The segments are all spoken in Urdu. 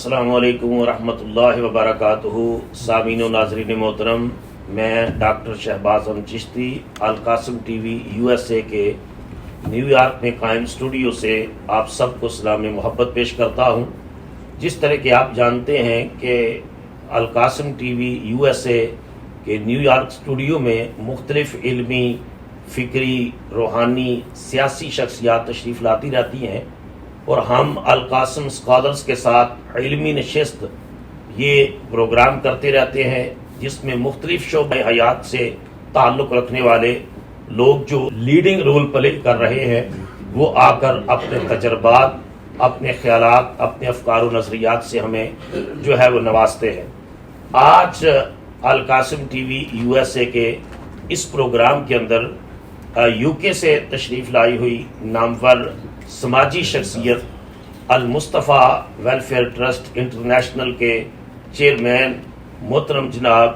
السلام علیکم ورحمۃ اللہ وبرکاتہ۔ سامعین و ناظرین محترم، میں ڈاکٹر شہباز احمد چشتی القاسم ٹی وی USA کے نیو یارک میں قائم اسٹوڈیو سے آپ سب کو سلام محبت پیش کرتا ہوں۔ جس طرح کہ آپ جانتے ہیں کہ القاسم ٹی وی USA کے نیو یارک اسٹوڈیو میں مختلف علمی، فکری، روحانی، سیاسی شخصیات تشریف لاتی رہتی ہیں، اور ہم القاسم اسکالرز کے ساتھ علمی نشست یہ پروگرام کرتے رہتے ہیں، جس میں مختلف شعبۂ حیات سے تعلق رکھنے والے لوگ جو لیڈنگ رول پلے کر رہے ہیں وہ آ کر اپنے تجربات، اپنے خیالات، اپنے افکار و نظریات سے ہمیں جو ہے وہ نوازتے ہیں۔ آج القاسم ٹی وی USA کے اس پروگرام کے اندر UK سے تشریف لائی ہوئی نامور سماجی شخصیت المصطفیٰ ویلفیئر ٹرسٹ انٹرنیشنل کے چیئرمین محترم جناب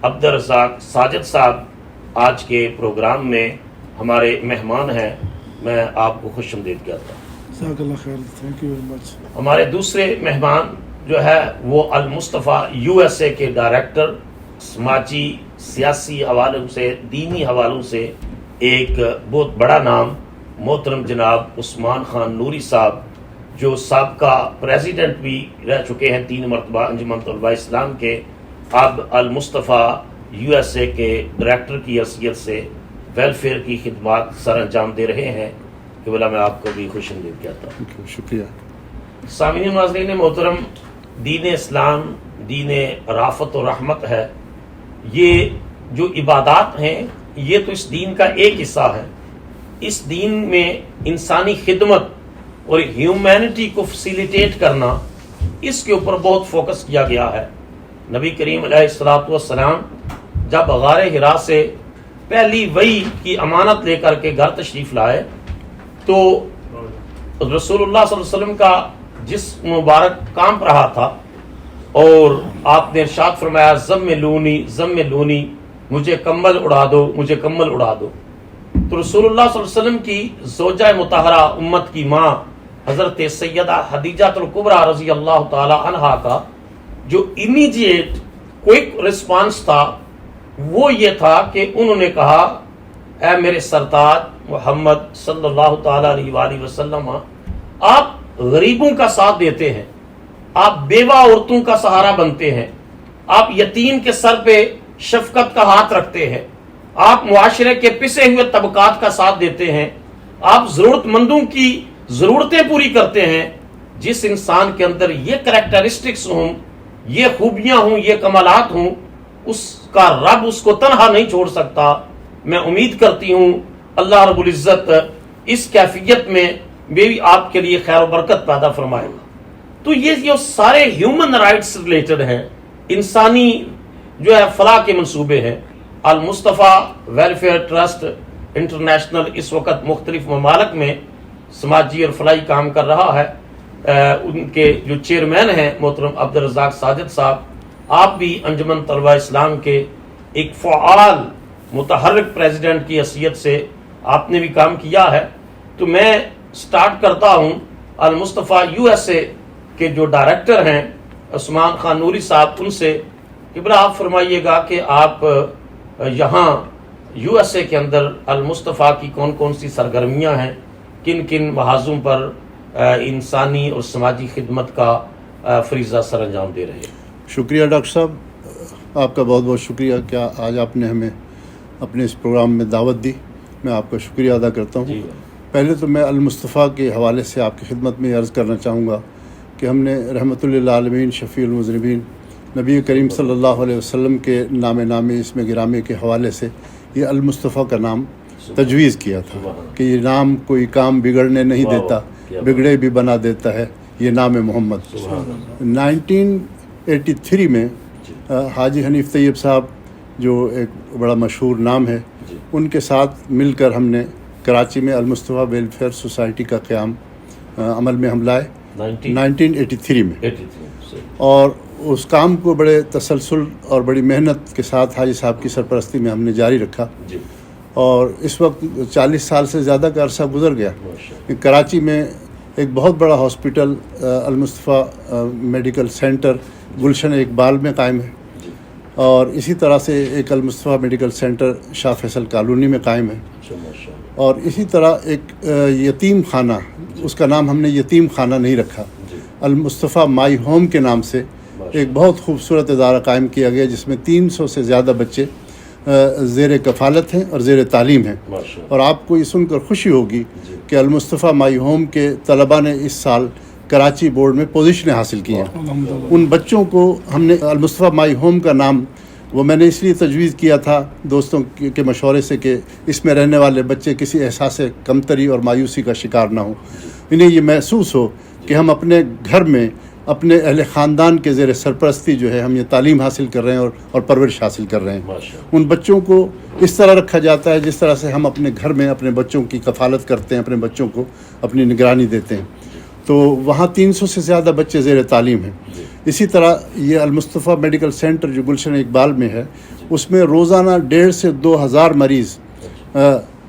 عبدالرزاق ساجد صاحب آج کے پروگرام میں ہمارے مہمان ہیں۔ میں آپ کو خوش آمدید کہتا ہوں۔ جزاک اللہ خیر، تھینک یو ویری مچ۔ ہمارے دوسرے مہمان جو ہے وہ المصطفیٰ USA کے ڈائریکٹر، سماجی سیاسی حوالوں سے، دینی حوالوں سے ایک بہت بڑا نام، محترم جناب عثمان خان نوری صاحب، جو سابقہ پریزیڈنٹ بھی رہ چکے ہیں 3 مرتبہ انجمن طلباء اسلام کے، اب المصطفیٰ USA کے ڈائریکٹر کی حیثیت سے ویلفیئر کی خدمات سر انجام دے رہے ہیں۔ کہ بولا میں آپ کو بھی خوش آمدید کہتا ہوں۔ شکریہ۔ سامعین ناظرین محترم، دین اسلام دین رافت و رحمت ہے۔ یہ جو عبادات ہیں یہ تو اس دین کا ایک حصہ ہے۔ اس دین میں انسانی خدمت اور ہیومینٹی کو فیسیلیٹیٹ کرنا، اس کے اوپر بہت فوکس کیا گیا ہے۔ نبی کریم علیہ الصلوۃ والسلام جب غار حرا سے پہلی وحی کی امانت لے کر کے گھر تشریف لائے تو رسول اللہ صلی اللہ علیہ وسلم کا جسم مبارک کانپ رہا تھا، اور آپ نے ارشاد فرمایا زملونی، مجھے کمبل اڑا دو، مجھے کمبل اڑا دو۔ تو رسول اللہ صلی اللہ علیہ وسلم کی زوجہ مطہرہ، امت کی ماں حضرت سیدہ خدیجہ الکبریٰ رضی اللہ تعالی عنہا کا جو امیڈیٹ کوئک رسپانس تھا وہ یہ تھا کہ انہوں نے کہا، اے میرے سرتاج محمد صلی اللہ تعالی علیہ وآلہ وسلم، آپ غریبوں کا ساتھ دیتے ہیں، آپ بیوہ عورتوں کا سہارا بنتے ہیں، آپ یتیم کے سر پہ شفقت کا ہاتھ رکھتے ہیں، آپ معاشرے کے پسے ہوئے طبقات کا ساتھ دیتے ہیں، آپ ضرورت مندوں کی ضرورتیں پوری کرتے ہیں۔ جس انسان کے اندر یہ کریکٹرسٹکس ہوں، یہ خوبیاں ہوں، یہ کمالات ہوں، اس کا رب اس کو تنہا نہیں چھوڑ سکتا۔ میں امید کرتی ہوں اللہ رب العزت اس کیفیت میں بھی آپ کے لیے خیر و برکت پیدا فرمائے گا۔ تو یہ سارے ہیومن رائٹس ریلیٹڈ ہیں، انسانی جو ہے فلاح کے منصوبے ہیں۔ المصطفیٰ ویلفیئر ٹرسٹ انٹرنیشنل اس وقت مختلف ممالک میں سماجی اور فلاحی کام کر رہا ہے۔ ان کے جو چیئرمین ہیں محترم عبدالرزاق ساجد صاحب، آپ بھی انجمن طلباء اسلام کے ایک فعال متحرک پریزیڈنٹ کی حیثیت سے آپ نے بھی کام کیا ہے۔ تو میں سٹارٹ کرتا ہوں المصطفیٰ USA کے جو ڈائریکٹر ہیں عثمان خان نوری صاحب، ان سے کہ بلا آپ فرمائیے گا کہ آپ یہاں USA کے اندر المصطفیٰ کی کون کون سی سرگرمیاں ہیں، کن کن محاذوں پر انسانی اور سماجی خدمت کا فریضہ سر انجام دے رہے ہیں۔ شکریہ ڈاکٹر صاحب، آپ کا بہت بہت شکریہ کہ آج آپ نے ہمیں اپنے اس پروگرام میں دعوت دی۔ میں آپ کا شکریہ ادا کرتا ہوں۔ پہلے تو میں المصطفیٰ کے حوالے سے آپ کی خدمت میں عرض کرنا چاہوں گا کہ ہم نے رحمۃ للعالمین شفیع المذنبین نبی کریم صلی اللہ علیہ وسلم کے نام اسم گرامی کے حوالے سے یہ المصطفیٰ کا نام تجویز کیا تھا کہ یہ نام کوئی کام بگڑنے نہیں دیتا، بگڑے بھی بنا دیتا ہے یہ نام محمد۔ 1983 میں حاجی حنیف طیب صاحب جو ایک بڑا مشہور نام ہے، ان کے ساتھ مل کر ہم نے کراچی میں المصطفیٰ ویلفیئر سوسائٹی کا قیام عمل میں ہم لائے 1983 میں، اور اس کام کو بڑے تسلسل اور بڑی محنت کے ساتھ حاجی صاحب کی سرپرستی میں ہم نے جاری رکھا، اور اس وقت 40 سال سے زیادہ کا عرصہ گزر گیا۔ کراچی میں ایک بہت بڑا ہاسپٹل المصطفیٰ میڈیکل سینٹر گلشن اقبال میں قائم ہے، اور اسی طرح سے ایک المصطفیٰ میڈیکل سینٹر شاہ فیصل کالونی میں قائم ہے، اور اسی طرح ایک یتیم خانہ، اس کا نام ہم نے یتیم خانہ نہیں رکھا، المصطفیٰ مائی ہوم کے نام سے ایک بہت خوبصورت ادارہ قائم کیا گیا جس میں 300 سے زیادہ بچے زیر کفالت ہیں اور زیر تعلیم ہیں. اور آپ کو یہ سن کر خوشی ہوگی کہ المصطفیٰ مائی ہوم کے طلباء نے اس سال کراچی بورڈ میں پوزیشنیں حاصل کی ہیں. ان بچوں کو ہم نے المصطفیٰ مائی ہوم کا نام وہ میں نے اس لیے تجویز کیا تھا دوستوں کے مشورے سے کہ اس میں رہنے والے بچے کسی احساس کمتری اور مایوسی کا شکار نہ ہوں، انہیں یہ محسوس ہو کہ ہم اپنے گھر میں اپنے اہل خاندان کے زیر سرپرستی جو ہے ہم یہ تعلیم حاصل کر رہے ہیں اور پرورش حاصل کر رہے ہیں. ان بچوں کو اس طرح رکھا جاتا ہے جس طرح سے ہم اپنے گھر میں اپنے بچوں کی کفالت کرتے ہیں، اپنے بچوں کو اپنی نگرانی دیتے ہیں. تو وہاں 300 سے زیادہ بچے زیر تعلیم ہیں. اسی طرح یہ المصطفیٰ میڈیکل سینٹر جو گلشن اقبال میں ہے، اس میں روزانہ 1,500 سے 2,000 مریض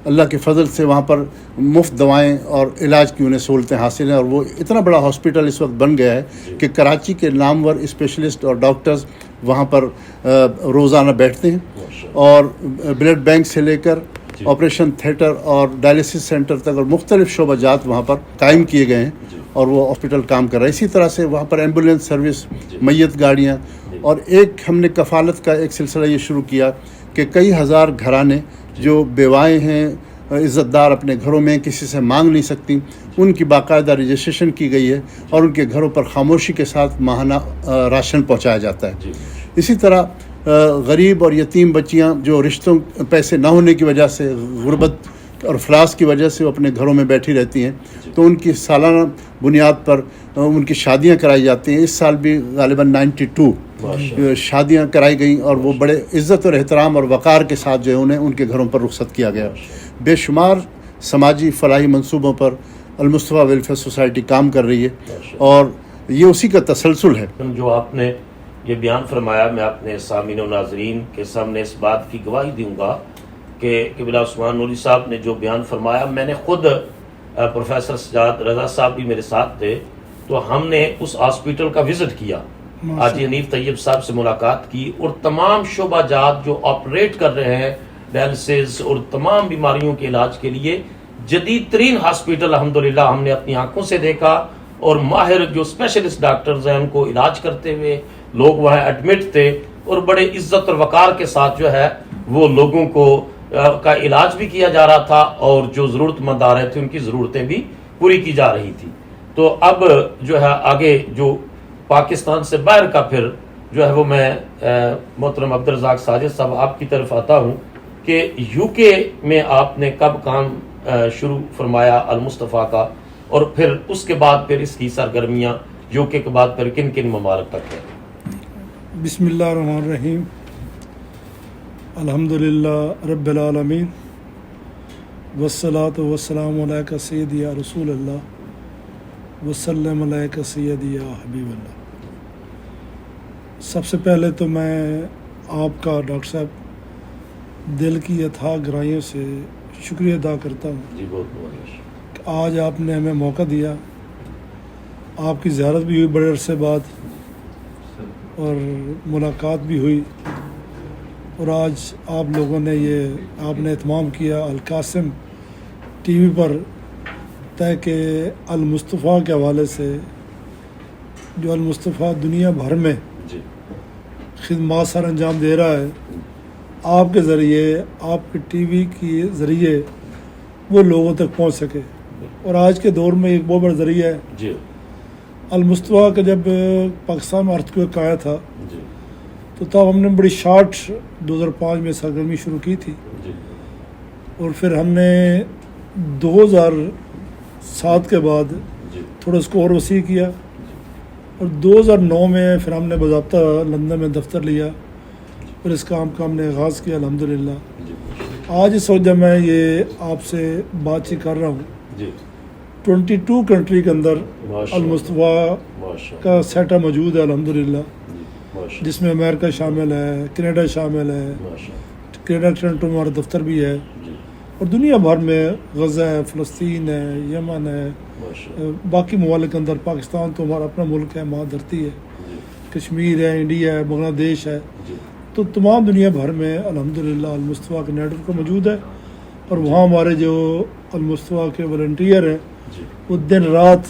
اللہ کے فضل سے وہاں پر مفت دوائیں اور علاج کی انہیں سہولتیں حاصل ہیں. اور وہ اتنا بڑا ہاسپٹل اس وقت بن گیا ہے کہ کراچی کے نامور اسپیشلسٹ اور ڈاکٹرز وہاں پر روزانہ بیٹھتے ہیں، اور بلڈ بینک سے لے کر آپریشن تھیٹر اور ڈائلیسس سینٹر تک اور مختلف شعبہ جات وہاں پر قائم کیے گئے ہیں، اور وہ ہاسپٹل کام کر رہا ہے. اسی طرح سے وہاں پر ایمبولینس سروس، میت گاڑیاں، اور ایک ہم نے کفالت کا ایک سلسلہ یہ شروع کیا کہ کئی ہزار گھرانے جو بیوائیں ہیں، عزت دار اپنے گھروں میں کسی سے مانگ نہیں سکتی، ان کی باقاعدہ رجسٹریشن کی گئی ہے اور ان کے گھروں پر خاموشی کے ساتھ ماہانہ راشن پہنچایا جاتا ہے. اسی طرح غریب اور یتیم بچیاں جو رشتوں پیسے نہ ہونے کی وجہ سے، غربت اور افلاس کی وجہ سے وہ اپنے گھروں میں بیٹھی رہتی ہیں، تو ان کی سالانہ بنیاد پر ان کی شادیاں کرائی جاتی ہیں. اس سال بھی غالباً 92 شادیاں کرائی گئیں، اور وہ بڑے عزت اور احترام اور وقار کے ساتھ جو ہے انہیں ان کے گھروں پر رخصت کیا گیا. بے شمار سماجی فلاحی منصوبوں پر المصطفیٰ ویلفیئر سوسائٹی کام کر رہی ہے، اور یہ اسی کا تسلسل ہے. جو آپ نے یہ بیان فرمایا، میں اپنے سامعین و ناظرین کے سامنے اس بات کی گواہی دوں گا کہ قبلہ عثمان نوری صاحب نے جو بیان فرمایا، میں نے خود پروفیسر سجاد رضا صاحب بھی میرے ساتھ تھے، تو ہم نے اس ہاسپٹل کا وزٹ کیا، حاجی حنیف طیب صاحب سے ملاقات کی، اور تمام شعبہ جات جو آپریٹ کر رہے ہیں ڈائلسس اور تمام بیماریوں کے علاج کے لیے، جدید ترین ہاسپٹل الحمدللہ ہم نے اپنی آنکھوں سے دیکھا، اور ماہر جو اسپیشلسٹ ڈاکٹرز ہیں ان کو علاج کرتے ہوئے لوگ وہاں ایڈمٹ تھے، اور بڑے عزت اور وقار کے ساتھ جو ہے وہ لوگوں کو کا علاج بھی کیا جا رہا تھا، اور جو ضرورت مند آ رہے تھے ان کی ضرورتیں بھی پوری کی جا رہی تھی. تو اب جو ہے آگے جو پاکستان سے باہر کا پھر جو ہے وہ میں محترم عبدالرزاق ساجد صاحب آپ کی طرف آتا ہوں کہ یو کے میں آپ نے کب کام شروع فرمایا المصطفیٰ کا، اور پھر اس کے بعد پھر اس کی سرگرمیاں یو کے بعد پھر کن کن ممالک تک ہے؟ بسم اللہ الرحمن الرحیم، الحمدللہ رب العالمین، والصلاة والسلام علیکہ سیدی یا رسول اللہ، وسلم علیکہ سیدی یا حبیب اللہ. سب سے پہلے تو میں آپ کا ڈاکٹر صاحب دل کی اتھاہ گہرائیوں سے شکریہ ادا کرتا ہوں جی بہت بہت کہ آج آپ نے ہمیں موقع دیا. آپ کی زیارت بھی ہوئی بڑے عرصے بعد، اور ملاقات بھی ہوئی، اور آج آپ لوگوں نے آپ نے اہتمام کیا القاسم ٹی وی پر تاکہ المصطفیٰ کے حوالے سے جو المصطفیٰ دنیا بھر میں خدمات سر انجام دے رہا ہے، آپ کے ذریعے، آپ کے ٹی وی کے ذریعے وہ لوگوں تک پہنچ سکے. اور آج کے دور میں ایک بہت بڑا ذریعہ ہے. جی المصطفیٰ کا جب پاکستان میں ارتھ آیا تھا تو تب ہم نے بڑی شارٹ 2005 میں سرگرمی شروع کی تھی، اور پھر ہم نے 2007 کے بعد تھوڑا اس کو اور وسیع کیا، اور 2009 میں پھر ہم نے باضابطہ لندن میں دفتر لیا، اور اس کام کا ہم نے آغاز کیا الحمدللہ. آج اس وقت جب میں یہ آپ سے بات چیت کر رہا ہوں، 22 کنٹری کے اندر المصطفیٰ کا سیٹ اپ موجود ہے الحمدللہ، جس میں امریکہ شامل ہے، کینیڈا شامل ہے، کینیڈا ٹورنٹو میں ہمارا دفتر بھی ہے، اور دنیا بھر میں غزہ ہے، فلسطین ہے، یمن ہے، باقی ممالک کے اندر، پاکستان تو ہمارا اپنا ملک ہے، ماں دھرتی ہے، کشمیر ہے، انڈیا ہے، بنگلہ دیش ہے، تو تمام دنیا بھر میں الحمدللہ المصطفیٰ کے نیٹ ورک موجود ہے، اور وہاں ہمارے جو المصطفیٰ کے والنٹیئر ہیں وہ دن رات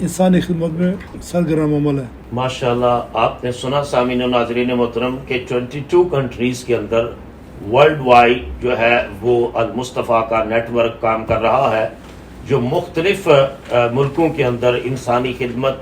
انسانی خدمت میں سرگرم عمل ہے. ماشاءاللہ. آپ نے سنا سامعین و ناظرین محترم کہ 22 کنٹریز کے اندر ورلڈ وائڈ جو ہے وہ المصطفیٰ کا نیٹ ورک کام کر رہا ہے، جو مختلف ملکوں کے اندر انسانی خدمت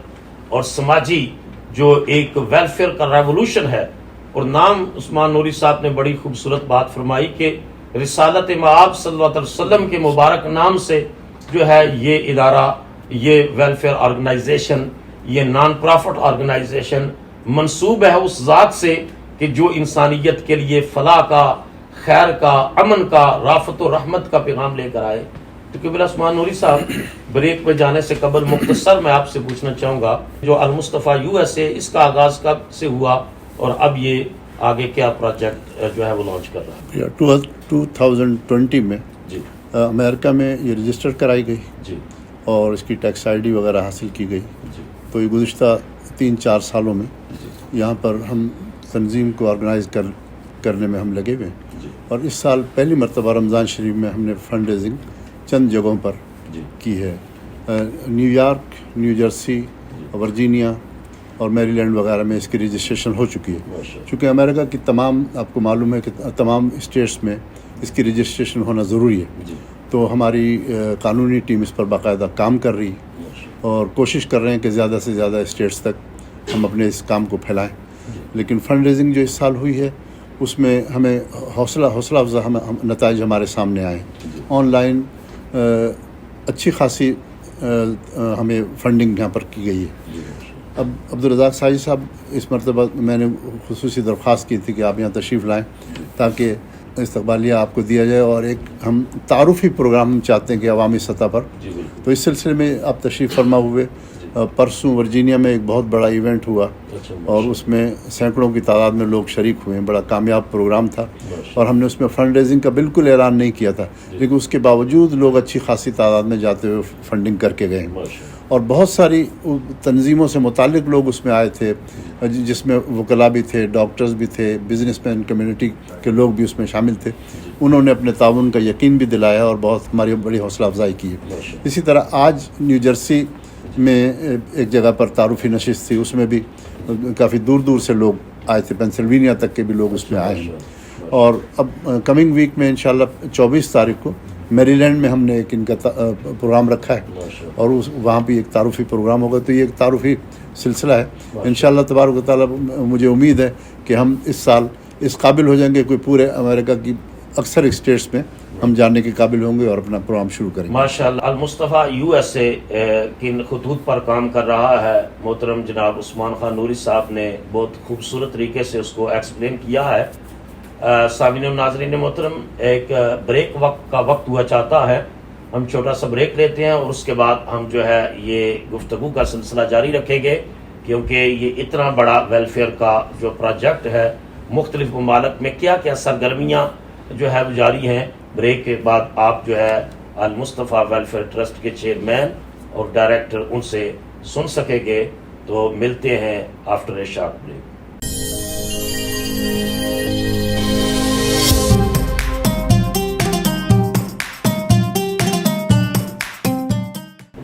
اور سماجی جو ایک ویلفیئر کا ریولوشن ہے. اور نام عثمان نوری صاحب نے بڑی خوبصورت بات فرمائی کہ رسالت مآب صلی اللہ علیہ وسلم کے مبارک نام سے جو ہے یہ ادارہ، یہ ویلفیئر آرگنائزیشن، یہ نان پرافٹ آرگنائزیشن منسوب ہے اس ذات سے کہ جو انسانیت کے لیے فلاح کا، خیر کا، امن کا، رافت و رحمت کا پیغام لے کر آئے. تو قبلہ عثمان نوری صاحب، بریک میں جانے سے قبل مختصر میں آپ سے پوچھنا چاہوں گا، جو المصطفیٰ USA اس کا آغاز کب سے ہوا اور اب یہ آگے کیا پروجیکٹ جو ہے وہ لانچ کر رہا ہے؟ 2020 میں جی امریکہ میں یہ رجسٹر کرائی گئی جی اور اس کی ٹیکس آئی ڈی وغیرہ حاصل کی گئی. جی تو یہ گزشتہ 3-4 سالوں میں جی یہاں پر ہم تنظیم کو آرگنائز کرنے میں ہم لگے ہوئے ہیں. جی اور اس سال پہلی مرتبہ رمضان شریف میں ہم نے فنڈ ریزنگ چند جگہوں پر جی کی ہے. New York, new Jersey, Virginia اور میری لینڈ وغیرہ میں اس کی رجسٹریشن ہو چکی ہے. ماشاءاللہ. چونکہ امریکہ کی تمام، آپ کو معلوم ہے کہ تمام اسٹیٹس میں اس کی رجسٹریشن ہونا ضروری ہے. جی تو ہماری قانونی ٹیم اس پر باقاعدہ کام کر رہی ہے ماشاءاللہ. اور کوشش کر رہے ہیں کہ زیادہ سے زیادہ اسٹیٹس تک ہم اپنے اس کام کو پھیلائیں. جی. لیکن فنڈ ریزنگ جو اس سال ہوئی ہے اس میں ہمیں حوصلہ افزا نتائج ہمارے سامنے آئے. آن لائن اچھی خاصی ہمیں فنڈنگ یہاں پر کی گئی ہے. جی اب عبدالرزاق ساجد صاحب، اس مرتبہ میں نے خصوصی درخواست کی تھی کہ آپ یہاں تشریف لائیں تاکہ استقبالیہ آپ کو دیا جائے، اور ایک ہم تعارفی پروگرام ہم چاہتے ہیں کہ عوامی سطح پر. جی بالکل. تو اس سلسلے میں آپ تشریف فرما ہوئے. پرسوں ورجینیا میں ایک بہت بڑا ایونٹ ہوا اچھا اور اس میں سینکڑوں کی تعداد میں لوگ شریک ہوئے ہیں. بڑا کامیاب پروگرام تھا ماشاءاللہ. اور ہم نے اس میں فنڈ ریزنگ کا بالکل اعلان نہیں کیا تھا، لیکن اس کے باوجود لوگ اچھی خاصی تعداد میں جاتے ہوئے فنڈنگ کر کے گئے ہیں. ماشاءاللہ. اور بہت ساری تنظیموں سے متعلق لوگ اس میں آئے تھے، جس میں وکلاء بھی تھے، ڈاکٹرز بھی تھے، بزنس مین کمیونٹی کے لوگ بھی اس میں شامل تھے. انہوں نے اپنے تعاون کا یقین بھی دلایا اور بہت ہماری بڑی حوصلہ افزائی کی ہے. ماشاءاللہ. اسی طرح آج نیو جرسی میں ایک جگہ پر تعارفی نشست تھی، اس میں بھی کافی دور دور سے لوگ آئے تھے، پینسلوینیا تک کے بھی لوگ اس میں آئے ہیں. اور اب کمنگ ویک میں انشاءاللہ 24 تاریخ کو میری لینڈ میں ہم نے ایک ان کا پروگرام رکھا ہے ماشاءاللہ. اور وہاں بھی ایک تعارفی پروگرام ہوگا. تو یہ ایک تعارفی سلسلہ ہے. انشاءاللہ تبارک و تعالیٰ مجھے امید ہے کہ ہم اس سال اس قابل ہو جائیں گے کوئی پورے امریکہ کی اکثر اسٹیٹس میں ہم جاننے کے قابل ہوں گے اور اپنا پروگرام شروع کریں گے. ماشاءاللہ. المصطفیٰ USA کن خطوط پر کام کر رہا ہے. محترم جناب عثمان خان نوری صاحب نے بہت خوبصورت طریقے سے اس کو ایکسپلین کیا ہے. سامعین و ناظرین محترم، ایک بریک کا وقت ہوا چاہتا ہے. ہم چھوٹا سا بریک لیتے ہیں اور اس کے بعد ہم جو ہے یہ گفتگو کا سلسلہ جاری رکھیں گے، کیونکہ یہ اتنا بڑا ویلفیئر کا جو پروجیکٹ ہے، مختلف ممالک میں کیا کیا سرگرمیاں جو ہے وہ جاری ہیں. بریک کے بعد آپ جو ہے المصطفیٰ ویلفیئر ٹرسٹ کے چیئرمین اور ڈائریکٹر ان سے سن سکیں گے. تو ملتے ہیں after a short break.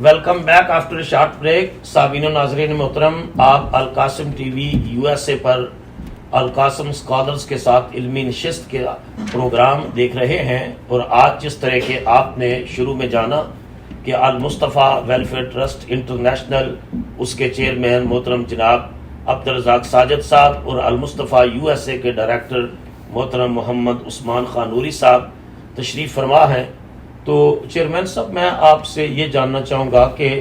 Welcome back after a short break. سامعین و ناظرین محترم، آپ القاسم ٹی وی USA پر القاسم اسکالرز کے ساتھ علمی نشست کے پروگرام دیکھ رہے ہیں. اور آج جس طرح کے آپ نے شروع میں جانا کہ المصطفیٰ ویلفیئر ٹرسٹ انٹرنیشنل، اس کے چیئرمین محترم جناب عبدالرزاق ساجد صاحب اور المصطفیٰ USA کے ڈائریکٹر محترم محمد عثمان خان نوری صاحب تشریف فرما ہیں. تو چیئرمین صاحب، میں آپ سے یہ جاننا چاہوں گا کہ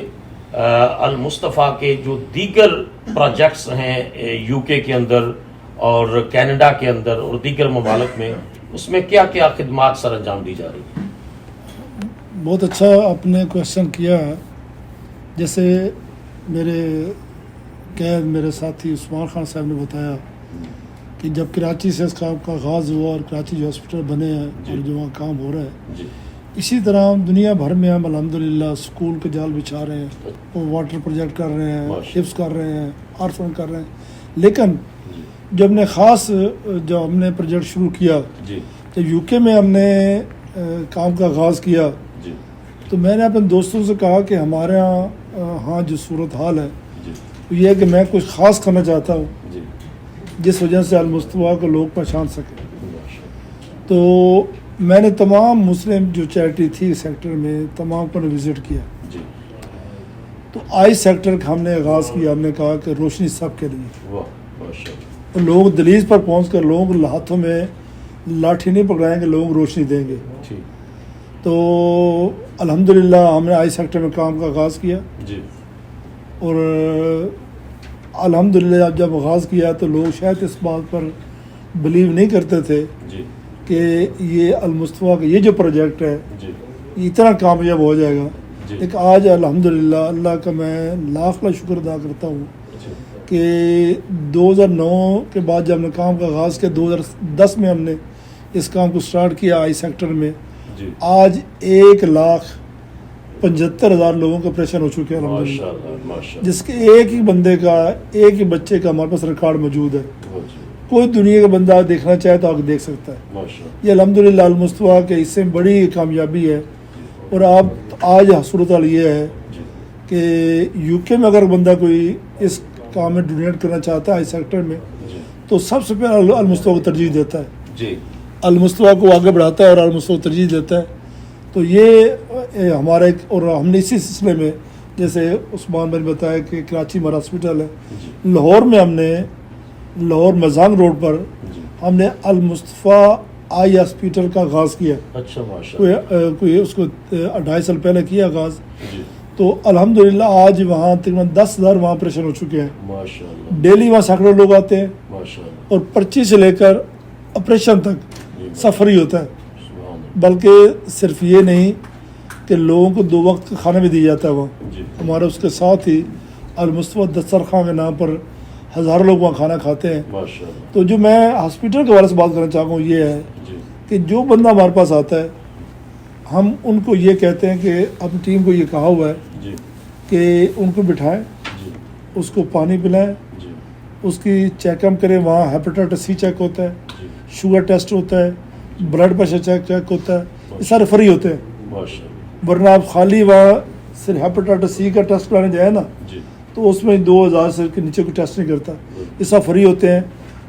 المصطفیٰ کے جو دیگر پروجیکٹس ہیں UK کے اندر اور کینیڈا کے اندر اور دیگر ممالک میں، اس میں کیا کیا خدمات سر انجام دی جا رہی ہیں؟ بہت اچھا آپ نے کوشچن کیا. جیسے میرے ساتھی عثمان خان صاحب نے بتایا کہ جب کراچی سے اس کام کا آغاز ہوا اور کراچی جو ہاسپٹل بنے ہیں جی. اور جو وہاں کام ہو رہا ہے، جی اسی طرح ہم دنیا بھر میں ہم الحمدللہ اسکول کے جال بچھا رہے ہیں، وہ واٹر پروجیکٹ کر رہے ہیں، ماشاء حفظ کر رہے ہیں، آرفن کر رہے ہیں. لیکن جی جو ہم نے خاص جو ہم نے پروجیکٹ شروع کیا، جی جب یو کے میں ہم نے کام کا آغاز کیا، جی تو میں نے اپنے دوستوں سے کہا کہ ہمارے ہاں جو صورت حال ہے جی وہ یہ ہے کہ میں کچھ خاص کرنا چاہتا ہوں جی جس وجہ سے المصطفیٰ کو لوگ پہچان سکیں. ماشاء تو میں نے تمام مسلم جو چیریٹی تھی سیکٹر میں تمام کو وزٹ کیا. جی تو آئی سیکٹر کا ہم نے آغاز کیا. ہم نے کہا کہ روشنی سب کے لیے. واہ ماشاء اللہ. تو لوگ دہلیز پر پہنچ کر لوگوں کو ہاتھوں میں لاٹھی نہیں پکڑائیں گے، لوگوں کو روشنی دیں گے. ٹھیک. تو الحمدللہ ہم نے آئی سیکٹر میں کام کا آغاز کیا، جی اور الحمدللہ جب آغاز کیا تو لوگ شاید اس بات پر بلیو نہیں کرتے تھے جی کہ یہ المصطفیٰ کا یہ جو پروجیکٹ ہے جی یہ اتنا کامیاب ہو جائے گا. جی لیکن آج الحمدللہ اللہ کا میں لاکھ شکر ادا کرتا ہوں جی کہ 2009 کے بعد جب ہم نے کام کا آغاز کیا، 2010 میں ہم نے اس کام کو سٹارٹ کیا آئی سیکٹر میں. جی آج 1,75,000 لوگوں کا آپریشن ہو چکے ہیں الحمدللہ، ماشاء اللہ ماشاء اللہ. جس کے ایک ہی بندے کا ایک ہی بچے کا ہمارے پاس ریکارڈ موجود ہے. واہ جی کوئی دنیا کا بندہ دیکھنا چاہے تو آگے دیکھ سکتا ہے. ماشاء اللہ. یہ الحمدللہ المصطفیٰ کے اس سے بڑی کامیابی ہے. اور آپ آج صورت حال یہ ہے جی کہ یو کے میں اگر بندہ کوئی اس کام میں ڈونیٹ کرنا چاہتا ہے اس سیکٹر میں جی تو سب سے پہلے المصطفیٰ کو ترجیح دیتا ہے، جی المصطفیٰ کو آگے بڑھاتا ہے اور المصطفیٰ کو ترجیح دیتا ہے. تو یہ ہمارا ایک، اور ہم نے اسی سلسلے میں جیسے عثمان بھائی نے بتایا کہ کراچی ہمارا ہاسپٹل ہے، جی لاہور میں ہم نے لاہور میزان روڈ پر جی. ہم نے المصطفیٰ آئی ہاسپٹل کا آغاز کیا. اچھا ماشاء اللہ. کوئی اس کو 2.5 سال پہلے کیا آغاز. جی تو الحمدللہ آج وہاں تقریباً 10,000 وہاں آپریشن ہو چکے ہیں. ماشاء اللہ ڈیلی وہاں سینکڑوں لوگ آتے ہیں ماشاء اللہ. اور پرچی سے لے کر آپریشن تک جی سفر ہی ہوتا ہے. سبحان اللہ. بلکہ صرف یہ نہیں کہ لوگوں کو 2 وقت کا کھانا بھی دیا جاتا ہے وہاں. جی ہمارے اس کے ساتھ ہی المصطفیٰ دسترخوان کے نام پر ہزاروں لوگ وہاں کھانا کھاتے ہیں. ماشاء اللہ. تو جو میں ہاسپٹل کے حوالے سے بات کرنا چاہوں یہ ہے جی کہ جو بندہ ہمارے پاس آتا ہے ہم ان کو یہ کہتے ہیں کہ اپنی ٹیم کو یہ کہا ہوا ہے جی کہ ان کو بٹھائیں، جی اس کو پانی پلائیں، جی اس کی چیک اپ کریں. وہاں ہیپیٹائٹس سی چیک ہوتا ہے، جی شوگر ٹیسٹ ہوتا ہے، بلڈ پریشر چیک ہوتا ہے. یہ سارے فری ہوتے ہیں. ماشاء اللہ. ورنہ آپ خالی وہاں صرف ہیپیٹائٹس سی کا ٹیسٹ کرانے جائیں نا جی تو اس میں 2,000 سے کے نیچے کوئی ٹیسٹ نہیں کرتا. یہ سب فری ہوتے ہیں.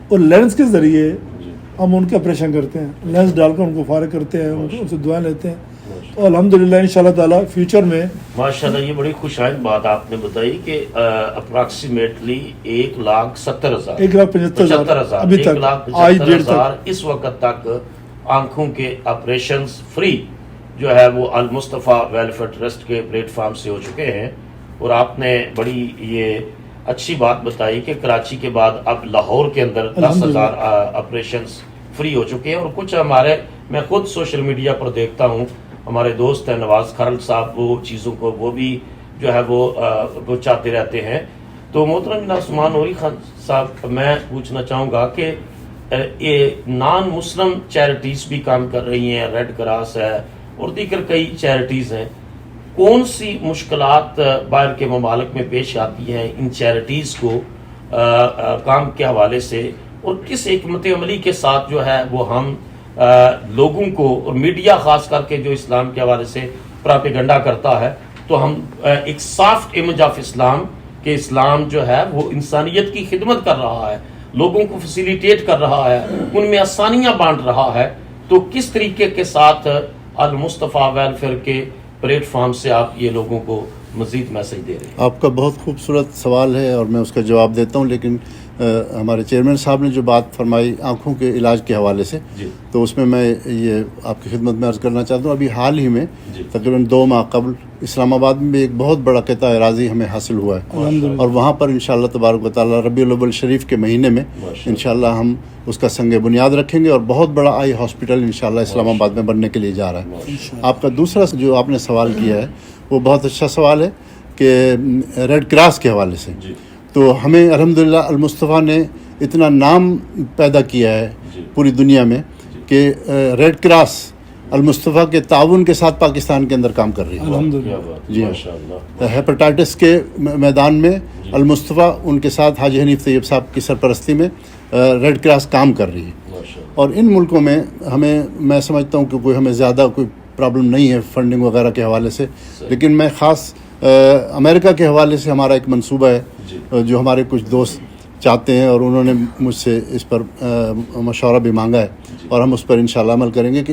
اور لینس کے ذریعے جی ہم ان کے آپریشن کرتے ہیں، لینس ڈال کر ان کو فارغ کرتے ہیں، ان سے دعائیں لیتے ہیں. ماشاء تو الحمدللہ انشاءاللہ تعالیٰ فیوچر میں ماشاءاللہ. یہ بڑی خوشائن بات آپ نے بتائی کہ اپراکسیمیٹلی 1,70,000 1,75,000 ابھی تک آج ڈیٹ تک 1,75,000 اس وقت تک آنکھوں کے آپریشنز فری جو ہے وہ المصطفیٰ ویلفیئر ٹرسٹ کے پلیٹ فارم سے ہو چکے ہیں. اور آپ نے بڑی یہ اچھی بات بتائی کہ کراچی کے بعد اب لاہور کے اندر 10,000 آپریشنز فری ہو چکے ہیں. اور کچھ ہمارے، میں خود سوشل میڈیا پر دیکھتا ہوں، ہمارے دوست ہیں نواز کھرل صاحب، وہ چیزوں کو وہ بھی جو ہے وہ چاہتے رہتے ہیں. تو محترم جناب عثمان نوری خان صاحب، میں پوچھنا چاہوں گا کہ یہ نان مسلم چیریٹیز بھی کام کر رہی ہیں، ریڈ کراس ہے اور دیگر کئی چیریٹیز ہیں. کون سی مشکلات باہر کے ممالک میں پیش آتی ہیں ان چیریٹیز کو کام کے حوالے سے، اور کس حکمت عملی کے ساتھ جو ہے وہ ہم لوگوں کو، اور میڈیا خاص کر کے جو اسلام کے حوالے سے پراپیگنڈا کرتا ہے، تو ہم ایک سافٹ امیج آف اسلام کہ اسلام جو ہے وہ انسانیت کی خدمت کر رہا ہے، لوگوں کو فیسیلیٹیٹ کر رہا ہے، ان میں آسانیاں بانٹ رہا ہے. تو کس طریقے کے ساتھ المصطفیٰ ویلفیئر کے پلیٹ فارم سے آپ یہ لوگوں کو مزید میسج دے رہے ہیں؟ آپ کا بہت خوبصورت سوال ہے اور میں اس کا جواب دیتا ہوں. لیکن ہمارے چیئرمین صاحب نے جو بات فرمائی آنکھوں کے علاج کے حوالے سے، جی تو اس میں یہ آپ کی خدمت میں عرض کرنا چاہتا ہوں. ابھی حال ہی میں جی تقریباً 2 ماہ قبل اسلام آباد میں بھی ایک بہت بڑا قطع اراضی ہمیں حاصل ہوا ہے، الحمدللہ اور وہاں پر انشاءاللہ تبارک و تعالیٰ ربیع الاول شریف کے مہینے میں ماشاءاللہ انشاءاللہ ہم اس کا سنگ بنیاد رکھیں گے، اور بہت بڑا آئی ہاسپٹل انشاءاللہ اسلام آباد میں بننے کے لیے جا رہا ہے. آپ کا دوسرا جو آپ نے سوال کیا ہے وہ بہت اچھا سوال ہے کہ ریڈ کراس کے حوالے سے. جی تو ہمیں الحمدللہ المصطفیٰ نے اتنا نام پیدا کیا ہے پوری دنیا میں کہ ریڈ کراس المصطفیٰ کے تعاون کے ساتھ پاکستان کے اندر کام کر رہی ہے. الحمدللہ. جی ہاں, ہیپاٹائٹس کے میدان میں المصطفیٰ ان کے ساتھ حاجی حنیف طیب صاحب کی سرپرستی میں ریڈ کراس کام کر رہی ہے. اور ان ملکوں میں میں سمجھتا ہوں کہ ہمیں زیادہ کوئی پرابلم نہیں ہے فنڈنگ وغیرہ کے حوالے سے, لیکن میں خاص امریکہ کے حوالے سے ہمارا ایک منصوبہ ہے جو ہمارے کچھ دوست چاہتے ہیں, اور انہوں نے مجھ سے اس پر مشورہ بھی مانگا ہے, اور ہم اس پر انشاءاللہ عمل کریں گے. کہ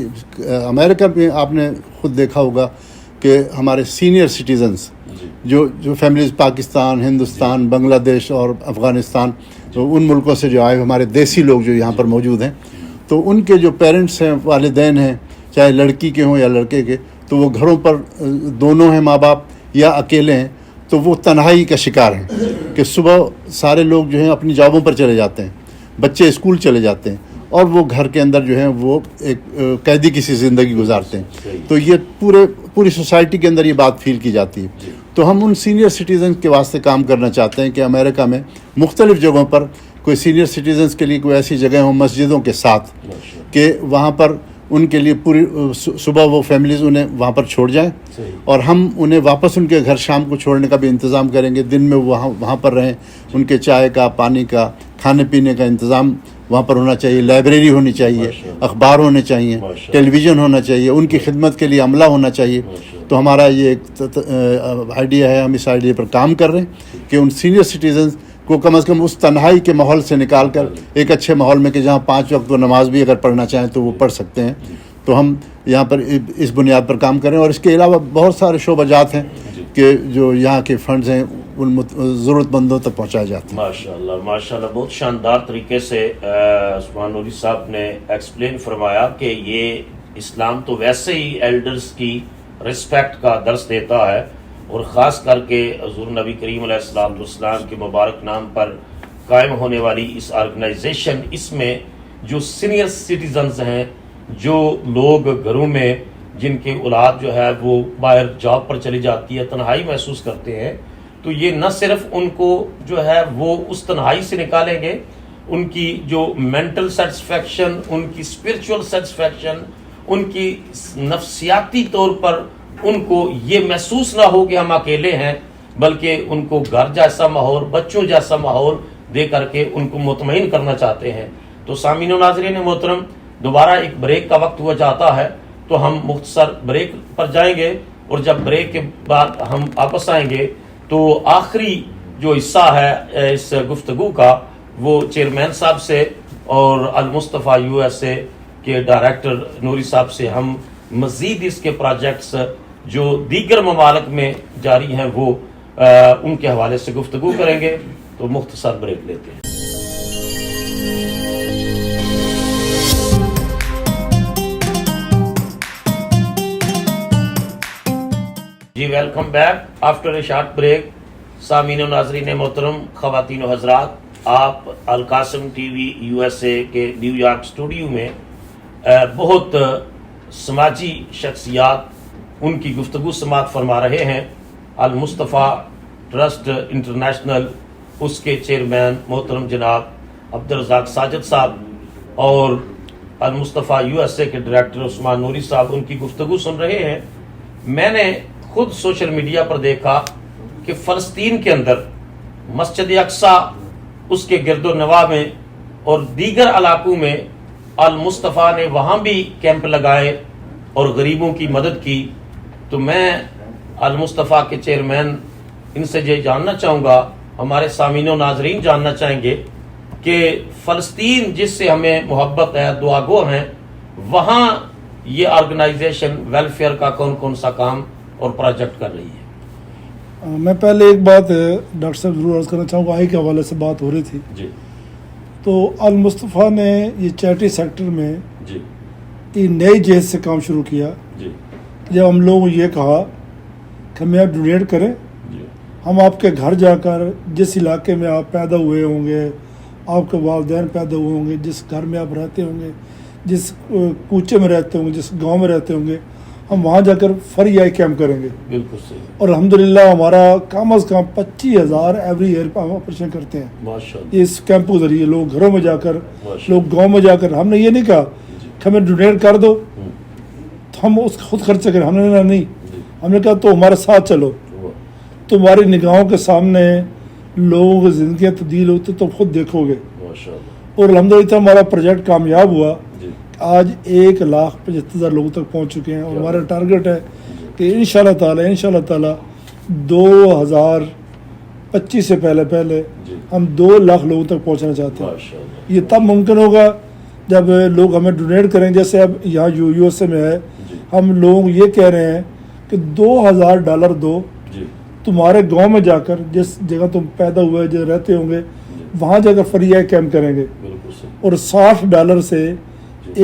امریکہ میں آپ نے خود دیکھا ہوگا کہ ہمارے سینئر سٹیزنز جو فیملیز پاکستان, ہندوستان, بنگلہ دیش اور افغانستان, تو ان ملکوں سے جو آئے ہمارے دیسی لوگ جو یہاں پر موجود ہیں, تو ان کے جو پیرنٹس ہیں, والدین ہیں, چاہے لڑکی کے ہوں یا لڑکے کے, تو وہ گھروں پر دونوں ہیں ماں باپ یا اکیلے ہیں, تو وہ تنہائی کا شکار ہیں کہ صبح سارے لوگ جو ہیں اپنی جابوں پر چلے جاتے ہیں, بچے اسکول چلے جاتے ہیں, اور وہ گھر کے اندر جو ہیں وہ ایک قیدی کسی زندگی گزارتے ہیں. تو یہ پوری سوسائٹی کے اندر یہ بات فیل کی جاتی ہے. تو ہم ان سینئر سٹیزنز کے واسطے کام کرنا چاہتے ہیں کہ امریکہ میں مختلف جگہوں پر کوئی سینئر سٹیزنز کے لیے کوئی ایسی جگہ ہوں مسجدوں کے ساتھ کہ وہاں پر ان کے لیے پوری صبح وہ فیملیز انہیں وہاں پر چھوڑ جائیں, اور ہم انہیں واپس ان کے گھر شام کو چھوڑنے کا بھی انتظام کریں گے. دن میں وہاں پر رہیں, ان کے چائے کا, پانی کا, کھانے پینے کا انتظام وہاں پر ہونا چاہیے, لائبریری ہونی چاہیے, اخبار ہونے چاہیے, ٹیلی ویژن ہونا چاہیے, ان کی خدمت کے لیے عملہ ہونا چاہیے. تو ہمارا یہ ایک آئیڈیا ہے, ہم اس آئیڈیا پر کام کر رہے ہیں کہ ان سینئر سٹیزنز کو کم از کم اس تنہائی کے ماحول سے نکال کر ایک اچھے ماحول میں کہ جہاں 5 وقت وہ نماز بھی اگر پڑھنا چاہیں تو وہ پڑھ سکتے ہیں. تو ہم یہاں پر اس بنیاد پر کام کریں, اور اس کے علاوہ بہت سارے شعبہ جات ہیں کہ جو یہاں کے فنڈز ہیں ان ضرورت مندوں تک پہنچائے جاتے ہیں. ماشاءاللہ بہت شاندار طریقے سے عثمان نوری صاحب نے ایکسپلین فرمایا کہ یہ اسلام تو ویسے ہی ایلڈرز کی رسپیکٹ کا درس دیتا ہے, اور خاص کر کے حضور نبی کریم علیہ السلام کے مبارک نام پر قائم ہونے والی اس آرگنائزیشن, اس میں جو سینئر سٹیزنز ہیں, جو لوگ گھروں میں جن کے اولاد جو ہے وہ باہر جاب پر چلی جاتی ہے, تنہائی محسوس کرتے ہیں, تو یہ نہ صرف ان کو جو ہے وہ اس تنہائی سے نکالیں گے, ان کی جو مینٹل سیٹسفیکشن, ان کی اسپرچول سیٹسفیکشن, ان کی نفسیاتی طور پر ان کو یہ محسوس نہ ہو کہ ہم اکیلے ہیں, بلکہ ان کو گھر جیسا ماحول, بچوں جیسا ماحول دے کر کے ان کو مطمئن کرنا چاہتے ہیں. تو سامعین و ناظرین محترم, دوبارہ ایک بریک کا وقت ہوا جاتا ہے, تو ہم مختصر بریک پر جائیں گے, اور جب بریک کے بعد ہم واپس آئیں گے تو آخری جو حصہ ہے اس گفتگو کا وہ چیئرمین صاحب سے اور المصطفیٰ USA کے ڈائریکٹر نوری صاحب سے ہم مزید اس کے پروجیکٹس جو دیگر ممالک میں جاری ہیں وہ ان کے حوالے سے گفتگو کریں گے. تو مختصر بریک لیتے ہیں. جی welcome back after a short break. سامعین و ناظرین محترم, خواتین و حضرات, آپ القاسم ٹی وی USA کے نیو یارک اسٹوڈیو میں بہت سماجی شخصیات ان کی گفتگو سماعت فرما رہے ہیں. المصطفیٰ ٹرسٹ انٹرنیشنل, اس کے چیئرمین محترم جناب عبدالرزاق ساجد صاحب, اور المصطفیٰ USA کے ڈائریکٹر عثمان نوری صاحب ان کی گفتگو سن رہے ہیں. میں نے خود سوشل میڈیا پر دیکھا کہ فلسطین کے اندر مسجد اقصیٰ, اس کے گرد و نواح میں اور دیگر علاقوں میں المصطفیٰ نے وہاں بھی کیمپ لگائے اور غریبوں کی مدد کی. تو میں المصطفیٰ کے چیئرمین ان سے یہ جاننا چاہوں گا, ہمارے سامعین و ناظرین جاننا چاہیں گے کہ فلسطین جس سے ہمیں محبت ہے, دعا گو ہیں, وہاں یہ آرگنائزیشن ویلفیئر کا کون کون سا کام اور پروجیکٹ کر رہی ہے؟ میں پہلے ایک بات ڈاکٹر صاحب ضرور عرض کرنا چاہوں گا. آئی کے حوالے سے بات ہو رہی تھی جی. تو المصطفیٰ نے یہ چیریٹی سیکٹر میں جی ایک نئی جہت سے کام شروع کیا. جی جب ہم لوگوں یہ کہا کہ ہمیں آپ ڈونیٹ کریں, جی ہم آپ کے گھر جا کر جس علاقے میں آپ پیدا ہوئے ہوں گے, آپ کے والدین پیدا ہوئے ہوں گے, جس گھر میں آپ رہتے ہوں گے, جس کوچے میں رہتے ہوں گے, جس گاؤں میں رہتے ہوں گے, ہم وہاں جا کر فری آئی کیمپ کریں گے. بالکل صحیح. اور الحمدللہ ہمارا کم از کم 25,000 ایوری ایئر پہ ہم آپریشن کرتے ہیں ماشاءاللہ. اس کیمپ کے ذریعے. لوگ گھروں میں جا کر, ماشاءاللہ. لوگ گاؤں میں جا کر. ہم نے یہ نہیں کہا کہ ہمیں ڈونیٹ کر دو تو ہم اس خود خرچ کریں. ہم نے نہیں, ہم نے کہا تو ہمارے ساتھ چلو, تمہاری نگاہوں کے سامنے لوگوں کی زندگیاں تبدیل ہوتی تو تم خود دیکھو گے. ماشاءاللہ. اور الحمدللہ ہمارا پروجیکٹ کامیاب ہوا. جی. آج 1,75,000 لوگوں تک پہنچ چکے ہیں. اور ہمارا ٹارگیٹ ہے کہ انشاءاللہ تعالی 2025 سے پہلے جی. ہم 2 لاکھ لوگوں تک پہنچنا چاہتے ہیں. ماشاءاللہ. یہ تب ممکن ہوگا جب لوگ ہمیں ڈونیٹ کریں. جیسے اب یہاں یو ایس اے میں ہے, جی. ہم لوگ یہ کہہ رہے ہیں کہ $2,000 دو, جی. تمہارے گاؤں میں جا کر جس جگہ تم پیدا ہوئے جو رہتے ہوں گے وہاں جا کر فری آئی کیمپ کریں گے. بالکل صحیح. اور $60 سے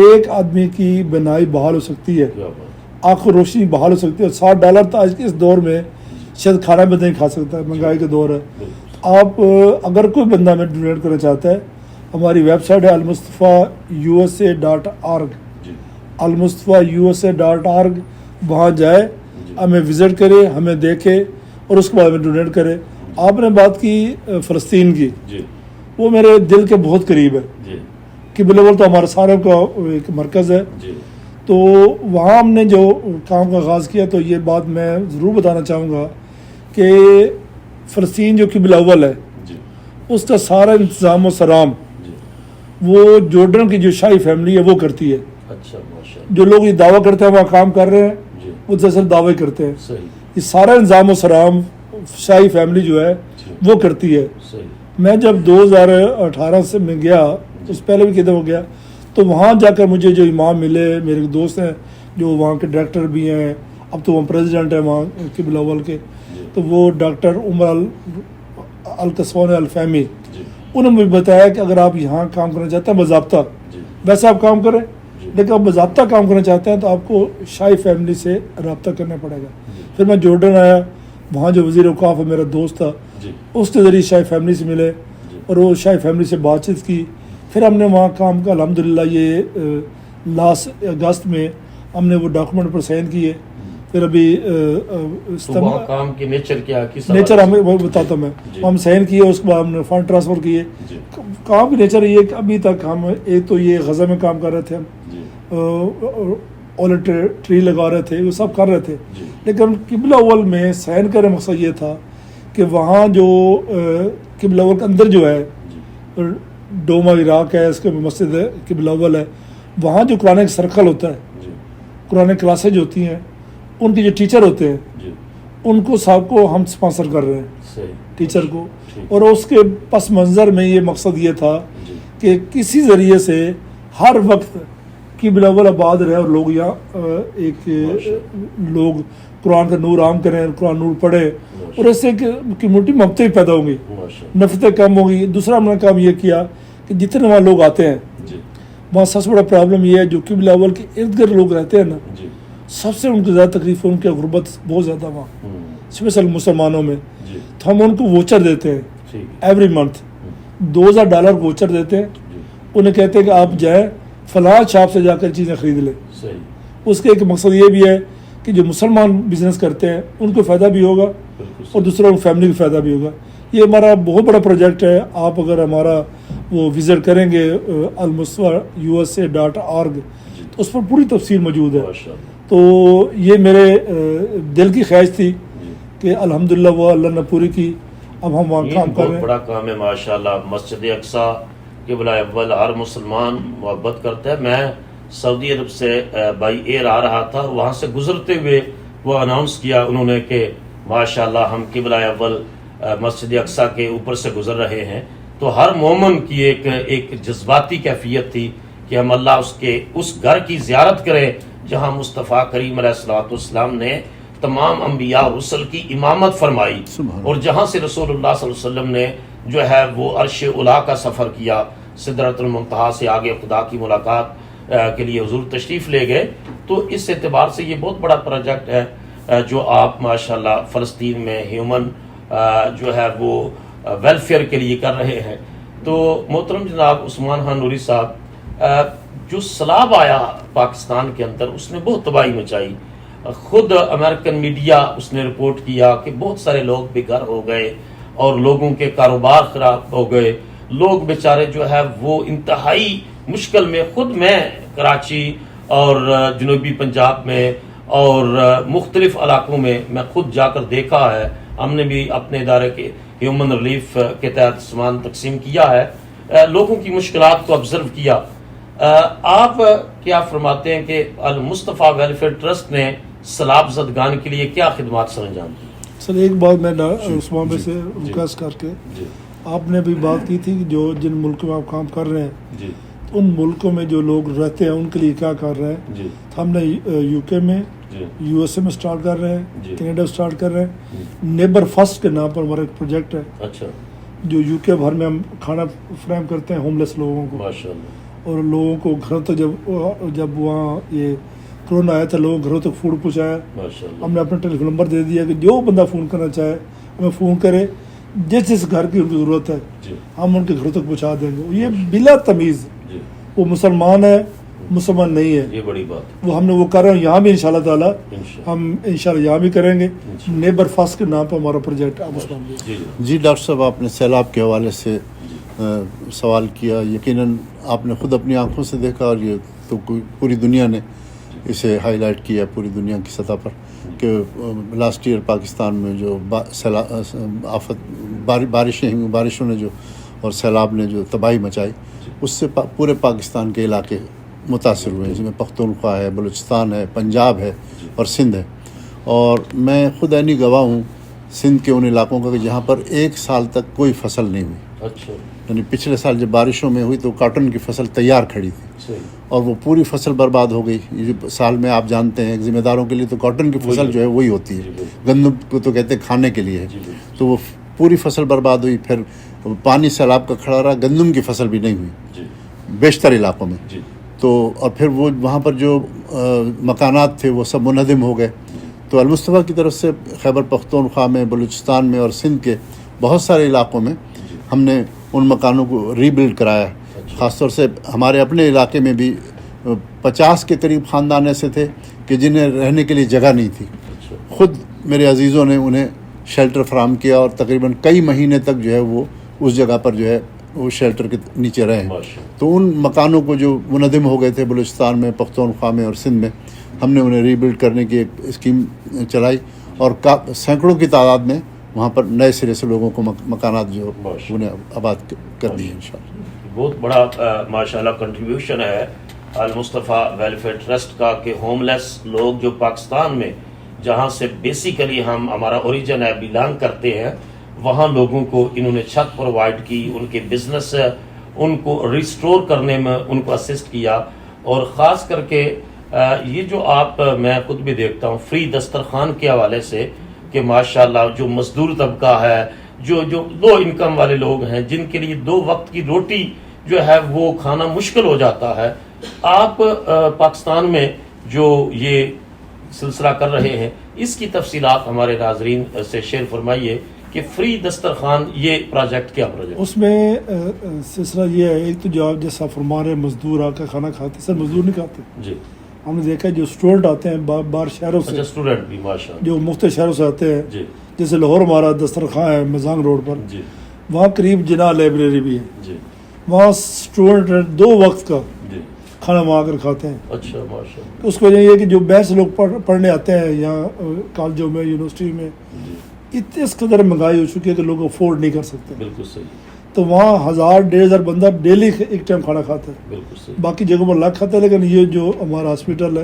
ایک آدمی کی بینائی بحال ہو سکتی ہے, کیا بات. آنکھ روشنی بحال ہو سکتی ہے. اور $60 تو آج کے اس دور میں شاید کھانا بھی نہیں کھا سکتا ہے, مہنگائی کا دور ہے. آپ اگر کوئی بندہ ہمیں ڈونیٹ کرنا چاہتا ہے, ہماری ویب سائٹ ہے almustafa.usa.org. جی. almustafa.usa.org. وہاں جائے, ہمیں وزٹ کرے, ہمیں دیکھے اور اس کے بعد ہمیں ڈونیٹ کرے. آپ نے بات کی فلسطین کی, جی. وہ میرے دل کے بہت قریب ہے. جی. قبلہ اول تو ہمارا سارے کا ایک مرکز ہے. جی. تو وہاں ہم نے جو کام کا آغاز کیا تو یہ بات میں ضرور بتانا چاہوں گا کہ فلسطین جو قبلہ اول ہے جی. اس کا سارا انتظام و سرام جی. وہ جورڈن کی جو شاہی فیملی ہے وہ کرتی ہے. اچھا. ماشاءاللہ. جو لوگ یہ دعویٰ کرتے ہیں وہاں کام کر رہے ہیں جی. وہ دراصل دعوے کرتے ہیں. صحیح. یہ سارا انتظام و سرام شاہی فیملی جو ہے جی. وہ کرتی ہے. صحیح. میں جب 2018 سے میں گیا, اس پہلے بھی کدھر ہو گیا, تو وہاں جا کر مجھے جو امام ملے, میرے دوست ہیں جو وہاں کے ڈائریکٹر بھی ہیں, اب تو وہ پریزیڈنٹ ہیں وہاں قبلہ اول کے, تو وہ ڈاکٹر عمر القصوان الفہمی, جی. انہوں نے مجھے بتایا کہ اگر آپ یہاں کام کرنا چاہتے ہیں باضابطہ, جی. ویسے آپ کام کریں, جی. لیکن آپ باضابطہ کام کرنا چاہتے ہیں تو آپ کو شاہی فیملی سے رابطہ کرنا پڑے گا. جی. پھر میں جورڈن آیا, وہاں جو وزیر اوقاف ہے میرا دوست تھا, جی. اس کے ذریعے شاہی فیملی سے ملے اور وہ شاہی فیملی سے بات چیت کی. پھر ہم نے وہاں کام کا الحمدللہ یہ لاسٹ اگست میں ہم نے وہ ڈاکومنٹ پر سائن کیے. پھر ابھی تو وہاں کام کی نیچر کیا, کس نیچر ہمیں وہ بتاتا ہوں میں, جی. ہم سائن کیے, اس کے بعد ہم نے فنڈ ٹرانسفر کیے. جی. کام کی نیچر یہ کہ ابھی تک ہم ایک تو یہ غزہ میں کام کر رہے تھے, ہم جی. اولڈ ٹری لگا رہے تھے, وہ سب کر رہے تھے. جی. لیکن قبلہ اول میں سائن کرنے مقصد یہ تھا کہ وہاں جو قبلہ اول کے اندر جو ہے جی. ڈوما عراق ہے, اس کے مسجد ہے قبلہ اول ہے, وہاں جو قرآن سرکل ہوتا ہے, جی. قرآن کلاسیں جو ہوتی ہیں, ان کے جو ٹیچر ہوتے ہیں جی. ان کو صاحب کو ہم سپانسر کر رہے ہیں, صحیح. ٹیچر کو. ٹھیک. اور اس کے پس منظر میں یہ مقصد یہ تھا جی. کہ کسی ذریعے سے ہر وقت قبلہ اول آباد رہے اور لوگ یہاں ایک لوگ قرآن کا نور عام کریں, قرآن نور پڑھے, اور اس سے کمیونٹی محبتیں پیدا ہوں گی, ماشاءاللہ. نفرتیں کم ہوں گی. دوسرا ہم نے کام یہ کیا کہ جتنے وہاں لوگ آتے ہیں جی. وہاں سب سے بڑا پرابلم یہ ہے جو قبلہ اول کے ارد گرد لوگ رہتے ہیں نا, جی. سب سے ان کو زیادہ تکلیف ہے, ان کی غربت بہت زیادہ وہاں, اسپیشل مسلمانوں میں. جی. تو ہم ان کو ووچر دیتے ہیں ٹھیک. ایوری منتھ, $2,000 ووچر دیتے ہیں. جی. انہیں کہتے ہیں کہ آپ جائیں فلاں شاپ سے جا کر چیزیں خرید لیں. صحیح. اس کا ایک مقصد یہ بھی ہے کہ جو مسلمان بزنس کرتے ہیں ان کو فائدہ بھی ہوگا بالکل اور دوسروں کو فیملی کو فائدہ بھی ہوگا. یہ ہمارا بہت بڑا پروجیکٹ ہے. آپ اگر ہمارا وہ وزٹ کریں گے almustafa.usa.org جی. تو اس پر پوری تفصیل موجود ہے. ماشاءاللہ. تو یہ میرے دل کی خواہش تھی جی. کہ الحمدللہ وہ اللہ نے پوری کی. اب ہم وہاں یہ کام کر بہت رہے ہیں. بڑا کام ہے ماشاءاللہ. مسجد اقصیٰ قبلہ اول ہر مسلمان محبت کرتا ہے. میں سعودی عرب سے بائی ایئر آ رہا تھا, وہاں سے گزرتے ہوئے وہ اناؤنس کیا انہوں نے کہ ماشاءاللہ ہم قبلہ اول مسجد اقصیٰ کے اوپر سے گزر رہے ہیں. تو ہر مومن کی ایک جذباتی کیفیت تھی کہ ہم اللہ اس گھر کی زیارت کریں جہاں مصطفیٰ کریم علیہ الصلوۃ والسلام نے تمام انبیاء اور رسل کی امامت فرمائی, اور جہاں سے رسول اللہ صلی اللہ علیہ وسلم نے جو ہے وہ عرش اولیٰ کا سفر کیا, سدرۃ المنتہا سے آگے خدا کی ملاقات کے لیے حضور تشریف لے گئے. تو اس اعتبار سے یہ بہت بڑا پروجیکٹ ہے جو آپ ماشاءاللہ فلسطین میں ہیومن جو ہے وہ ویلفیئر کے لیے کر رہے ہیں. تو محترم جناب عثمان خان نوری صاحب, جو سیلاب آیا پاکستان کے اندر اس نے بہت تباہی مچائی. خود امریکن میڈیا اس نے رپورٹ کیا کہ بہت سارے لوگ بے گھر ہو گئے اور لوگوں کے کاروبار خراب ہو گئے، لوگ بیچارے جو ہے وہ انتہائی مشکل میں. خود میں کراچی اور جنوبی پنجاب میں اور مختلف علاقوں میں خود جا کر دیکھا ہے. ہم نے بھی اپنے ادارے کے ہیومن ریلیف کے تحت سامان تقسیم کیا ہے، لوگوں کی مشکلات کو آبزرو کیا. آپ کیا فرماتے ہیں کہ المصطفیٰ ویلفیئر ٹرسٹ نے سیلاب زدگان کے لیے کیا خدمات سر انجام دی؟ سر ایک بات میں عثمان بھائی سے ریکویسٹ کر کے، آپ نے بھی بات کی تھی کہ جن ملکوں میں آپ کام کر رہے ہیں ان ملکوں میں جو لوگ رہتے ہیں ان کے لیے کیا کر رہے ہیں. ہم نے یو کے میں، یو ایس اے میں اسٹارٹ کر رہے ہیں، کینیڈا اسٹارٹ کر رہے ہیں. نیبر فرسٹ کے نام پر ہمارا ایک پروجیکٹ ہے. اچھا. جو یو کے بھر میں ہم کھانا فراہم کرتے ہیں ہوم لیس لوگوں کو، اور لوگوں کو گھروں تک جب وہاں یہ کرونا آیا تھا لوگوں گھروں تک فوڈ پہنچایا. ہم نے اپنا ٹیلی فون نمبر دے دیا کہ جو بندہ فون کرنا چاہے ہمیں فون کرے، جس گھر کی ان کی ضرورت ہے ہم ان کے گھروں تک پہنچا دیں گے. یہ بلا تمیز، وہ مسلمان ہے مسلمان نہیں ہے، یہ بڑی بات وہ ہم نے وہ کر رہے ہیں. یہاں بھی انشاءاللہ تعالی ہم انشاءاللہ یہاں بھی کریں گے. نیبر فاسٹ کے نام پر ہمارا پروجیکٹ ہے. جی ڈاکٹر صاحب، آپ نے سیلاب کے حوالے سے سوال کیا. یقیناً آپ نے خود اپنی آنکھوں سے دیکھا، اور یہ تو پوری دنیا نے اسے ہائی لائٹ کیا پوری دنیا کی سطح پر کہ لاسٹ ایئر پاکستان میں جو بارشوں نے جو اور سیلاب نے جو تباہی مچائی، اس سے پورے پاکستان کے علاقے متاثر ہوئے ہیں، جس میں پختونخوا ہے، بلوچستان ہے، پنجاب ہے اور سندھ ہے. اور میں خود عینی گواہ ہوں سندھ کے ان علاقوں کا کہ جہاں پر ایک سال تک کوئی فصل نہیں ہوئی. اچھا. یعنی پچھلے سال جب بارشوں میں ہوئی تو کاٹن کی فصل تیار کھڑی تھی اور وہ پوری فصل برباد ہو گئی. یہ سال میں آپ جانتے ہیں ذمہ داروں کے لیے تو کاٹن کی فصل جو ہے وہی ہوتی ہے، گندم کو تو کہتے ہیں کھانے کے لیے ہے. تو وہ پوری فصل برباد ہوئی. پھر پانی سیلاب کا کھڑا رہا، گندم کی فصل بھی نہیں ہوئی بیشتر علاقوں میں. تو اور پھر وہ وہاں پر جو مکانات تھے وہ سب منہدم ہو گئے. تو المصطفیٰ کی طرف سے خیبر پختونخوا میں، بلوچستان میں اور سندھ کے بہت سارے علاقوں میں ہم نے ان مکانوں کو ری بلڈ کرایا. خاص طور سے ہمارے اپنے علاقے میں بھی 50 کے قریب خاندان ایسے تھے کہ جنہیں رہنے کے لیے جگہ نہیں تھی. خود میرے عزیزوں نے انہیں شیلٹر فراہم کیا اور تقریباً کئی مہینے تک جو ہے وہ اس جگہ پر جو ہے وہ شیلٹر کے نیچے رہے. تو ان مکانوں کو جو منہدم ہو گئے تھے بلوچستان میں، پختونخوا میں اور سندھ میں، ہم نے انہیں ری بلڈ کرنے کی ایک اسکیم چلائی اور سینکڑوں کی تعداد میں وہاں پر نئے سرے سے لوگوں کو مکانات جو انہیں آباد کر دیے انشاءاللہ. بہت بڑا ماشاءاللہ کنٹریبیوشن ہے المصطفیٰ ویلفیئر ٹرسٹ کا کہ ہوم لیس لوگ جو پاکستان میں جہاں سے بیسیکلی ہمارا اوریجن ہے، بلانگ کرتے ہیں، وہاں لوگوں کو انہوں نے چھت پرووائڈ کی، ان کے بزنس ان کو ریسٹور کرنے میں ان کو اسسٹ کیا. اور خاص کر کے یہ جو میں خود بھی دیکھتا ہوں فری دسترخوان کے حوالے سے کہ ماشاءاللہ جو مزدور طبقہ ہے، جو لو انکم والے لوگ ہیں، جن کے لیے 2 وقت کی روٹی جو ہے وہ کھانا مشکل ہو جاتا ہے، آپ پاکستان میں جو یہ سلسلہ کر رہے ہیں، اس کی تفصیلات ہمارے ناظرین سے شیئر فرمائیے کہ فری دسترخوان یہ پروجیکٹ کیا پروجیکٹ؟ اس میں سلسلہ یہ ہے، ایک تو جو آپ جیسا فرما رہے مزدور آ کر کھانا کھاتے، سر مزدور نہیں کھاتے. جی. ہم نے دیکھا جو اسٹوڈنٹ آتے ہیں باہر شہروں سے، اسٹوڈنٹ بھی ماشاءاللہ جو مختلف شہروں سے آتے ہیں. جی. جیسے لاہور ہمارا دسترخوان ہے مزانگ روڈ پر، جی. وہاں قریب جناح لائبریری بھی ہے. جی. وہاں اسٹوڈنٹ 2 وقت کا جی. کھانا وہاں آ کر کھاتے ہیں. اچھا ماشاءاللہ. اس کی وجہ یہ ہے کہ جو باہر سے لوگ پڑھنے آتے ہیں یہاں کالجوں میں، یونیورسٹی میں، اتنے اس قدر مہنگائی ہو چکی ہے کہ لوگ افورڈ نہیں کر سکتے. بالکل صحیح. تو وہاں 1000-1500 بندہ ڈیلی ایک ٹائم کھانا کھاتا ہے. بالکل صحیح. باقی جگہوں پر الگ کھاتا ہے، لیکن یہ جو ہمارا ہاسپٹل ہے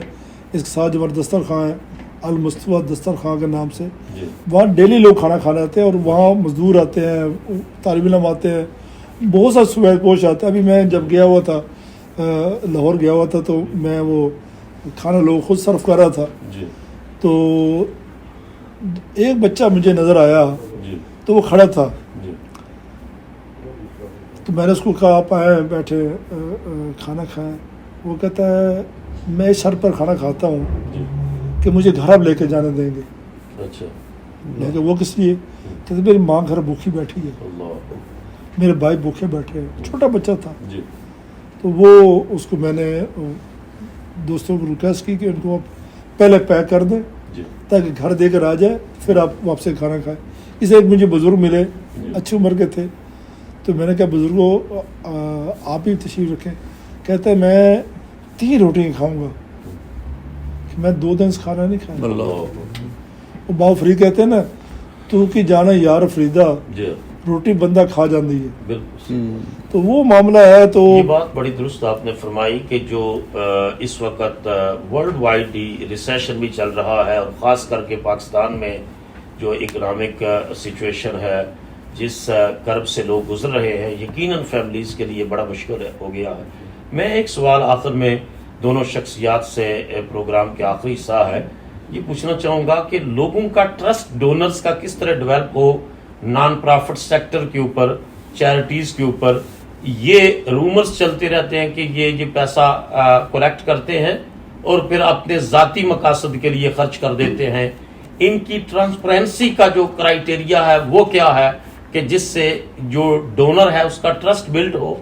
اس کے ساتھ جو ہمارا دسترخوان ہے المصطفیٰ دسترخوان کے نام سے، وہاں ڈیلی لوگ کھانا کھانے آتے ہیں اور وہاں مزدور آتے ہیں، طالب علم آتے ہیں، بہت سارے سویت پوش آتے ہیں. ابھی میں جب گیا ہوا تھا لاہور گیا ہوا تھا تو میں وہ کھانا لوگ خود سرو کر رہا تھا. تو ایک بچہ مجھے نظر آیا تو وہ کھڑا تھا. تو میں نے اس کو کہا آپ آئیں بیٹھے کھانا کھائیں. وہ کہتا ہے میں سر پر کھانا کھاتا ہوں کہ مجھے گھر اب لے کے جانے دیں گے. اچھا. میں کہ وہ کس لیے؟ کہتے میری ماں گھر بھوکی بیٹھی ہے، میرے بھائی بھوکے بیٹھے ہیں. چھوٹا بچہ تھا. تو وہ اس کو میں نے دوستوں کو ریکویسٹ کی کہ ان کو پہلے پیک کر دیں تاکہ گھر دے کر آ جائے پھر آپ واپس کھانا کھائیں. اسے ایک مجھے بزرگ ملے, اچھی عمر کے تھے, تو میں نے کہا بزرگوں آپ ہی تشریف رکھیں. کہتا ہے میں 3 روٹیاں کھاؤں گا, کہ میں 2 دن سے کھانا نہیں کھایا. وہ باو فرید کہتے ہیں نا, تو کی جانا یار فریدا روٹی بندہ کھا جاندی ہے. بالکل, تو وہ معاملہ ہے. تو یہ بات بڑی درست آپ نے فرمائی کہ جو اس وقت ورلڈ وائڈ ریسیشن بھی چل رہا ہے, اور خاص کر کے پاکستان میں جو اکنامک سچویشن ہے, جس کرب سے لوگ گزر رہے ہیں, یقیناً فیملیز کے لیے بڑا مشکل ہو گیا ہے. میں ایک سوال آخر میں دونوں شخصیات سے, پروگرام کے آخری حصہ ہے, یہ پوچھنا چاہوں گا کہ لوگوں کا ٹرسٹ ڈونرز کا کس طرح ڈیولپ ہو نان پرافٹ سیکٹر کے اوپر, چیریٹیز کے اوپر. یہ رومرز چلتے رہتے ہیں کہ یہ پیسہ کلیکٹ کرتے ہیں اور پھر اپنے ذاتی مقاصد کے لیے خرچ کر دیتے ہیں. ان کی ٹرانسپیرنسی کا جو کرائیٹیریا ہے وہ کیا ہے کہ جس سے جو ڈونر ہے اس کا ٹرسٹ بلڈ ہو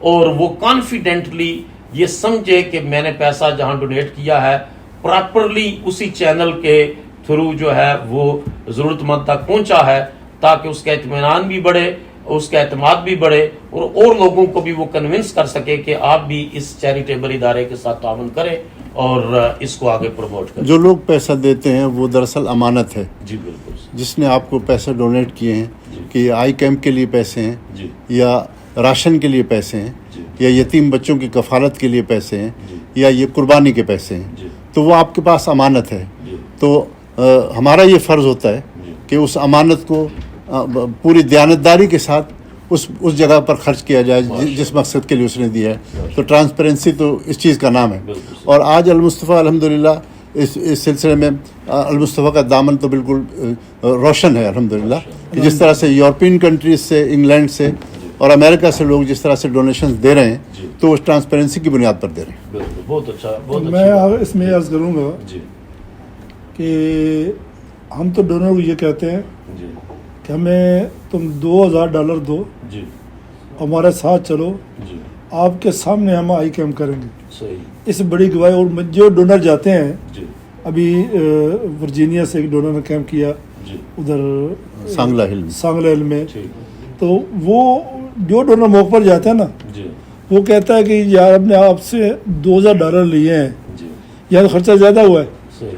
اور وہ کانفیڈنٹلی یہ سمجھے کہ میں نے پیسہ جہاں ڈونیٹ کیا ہے پراپرلی اسی چینل کے تھرو جو ہے وہ ضرورت مند تک پہنچا ہے, تاکہ اس کا اطمینان بھی بڑھے, اس کا اعتماد بھی بڑھے, اور لوگوں کو بھی وہ کنونس کر سکے کہ آپ بھی اس چیریٹیبل ادارے کے ساتھ تعاون کریں اور اس کو آگے پروموٹ کریں. جو لوگ پیسہ دیتے ہیں وہ دراصل امانت ہے. جی بالکل. جس نے آپ کو پیسے ڈونیٹ کیے ہیں, کہ یہ آئی کیمپ کے لیے پیسے ہیں, یا راشن کے لیے پیسے ہیں, یا یتیم بچوں کی کفالت کے لیے پیسے ہیں, یا یہ قربانی کے پیسے ہیں, تو وہ آپ کے پاس امانت ہے. تو ہمارا یہ فرض ہوتا ہے کہ اس امانت کو پوری دیانتداری کے ساتھ اس جگہ پر خرچ کیا جائے جس مقصد کے لیے اس نے دیا ہے. تو ٹرانسپیرنسی تو اس چیز کا نام ہے. اور آج المصطفیٰ الحمدللہ اس سلسلے میں المصطفیٰ کا دامن تو بالکل روشن ہے الحمدللہ, کہ جس طرح سے یورپین کنٹریز سے, انگلینڈ سے اور امریکہ سے لوگ جس طرح سے ڈونیشنز دے رہے ہیں تو اس ٹرانسپیرنسی کی بنیاد پر دے رہے ہیں. بہت اچھا. میں اس میں عرض کروں گا کہ ہم تو ڈونر کو یہ کہتے ہیں کہ ہمیں تم $2,000 دو, ہمارے ساتھ چلو, آپ کے سامنے ہم آئی کیمپ کریں گے. اس بڑی گواہی. اور جو ڈونر جاتے ہیں, ابھی ورجینیا سے ایک ڈونر نے کیمپ کیا ادھر سانگلا ہل میں, تو وہ جو ڈونر موقع پر جاتا ہے نا, وہ کہتا ہے کہ یار ہم نے آپ سے $2,000 لیے ہیں, یار خرچہ زیادہ ہوا ہے.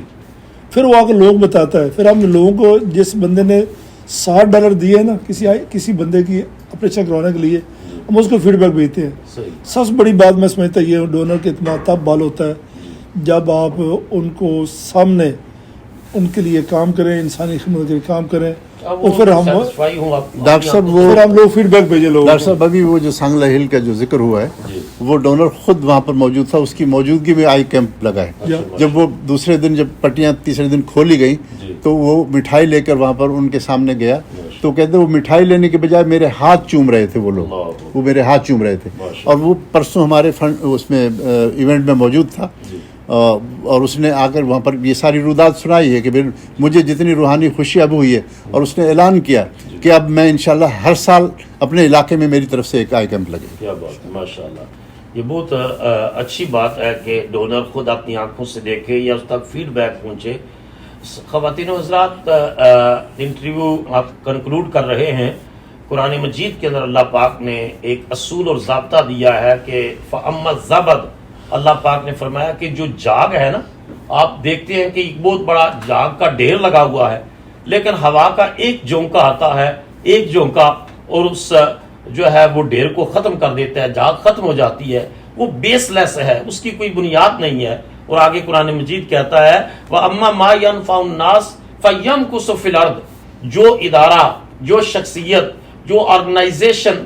پھر وہ آ کے لوگ بتاتا ہے, پھر ہم لوگوں کو جس بندے نے $60 دیے نا کسی بندے کی آپریشن کروانے کے لیے, ہم اس کو فیڈ بیک بھیجتے ہیں. سب سے بڑی بات میں سمجھتا یہ ڈونر کے اعتماد تب بال ہوتا ہے جب آپ ان کو سامنے ان کے لیے کام کریں, انسانی خدمت کے لیے کام کریں, اور پھر ہم ڈاکٹر صاحب وہ ہم لوگ فیڈ بیک بھیجے لوگ. ڈاکٹر صاحب ابھی وہ جو سانگلا ہل کا جو ذکر ہوا ہے وہ ڈونر خود وہاں پر موجود تھا, اس کی موجودگی میں آئی کیمپ لگا ہے. جب وہ دوسرے دن جب پٹیاں تیسرے دن کھولی گئی تو وہ مٹھائی لے کر وہاں پر ان کے سامنے گیا, تو کہتے وہ مٹھائی لینے کے بجائے میرے ہاتھ چوم رہے تھے, وہ لوگ وہ میرے ہاتھ چوم رہے تھے. اور وہ پرسوں ہمارے اس میں ایونٹ میں موجود تھا, اور اس نے آ کر وہاں پر یہ ساری رودات سنائی ہے کہ مجھے جتنی روحانی خوشی اب ہوئی ہے, اور اس نے اعلان کیا کہ اب میں انشاءاللہ ہر سال اپنے علاقے میں میری طرف سے ایک آئی کیمپ لگے. کیا بات ہے, ماشاءاللہ. یہ بہت اچھی بات ہے کہ ڈونر خود اپنی آنکھوں سے دیکھے یا اس تک فیڈ بیک پہنچے. خواتین و حضرات, انٹرویو آپ کنکلوڈ کر رہے ہیں. قرآن مجید کے اندر اللہ پاک نے ایک اصول اور ضابطہ دیا ہے کہ فَأَمَّا الزَّبَدُ, اللہ پاک نے فرمایا کہ جو جاگ ہے نا, آپ دیکھتے ہیں کہ ایک بہت بڑا جاگ کا ڈھیر لگا ہوا ہے, لیکن ہوا کا ایک جھونکا آتا ہے, ایک جھونکا, اور اس جو ہے وہ ڈھیر کو ختم کر دیتا ہے, جاگ ختم ہو جاتی ہے, وہ بیس لیس ہے, اس کی کوئی بنیاد نہیں ہے. اور آگے قرآن مجید کہتا ہے وَأَمَّا مَا يَنْفَعُ النَّاسَ فَيَمْكُثُ فِي الْأَرْضِ, جو ادارہ, جو شخصیت, جو آرگنائزیشن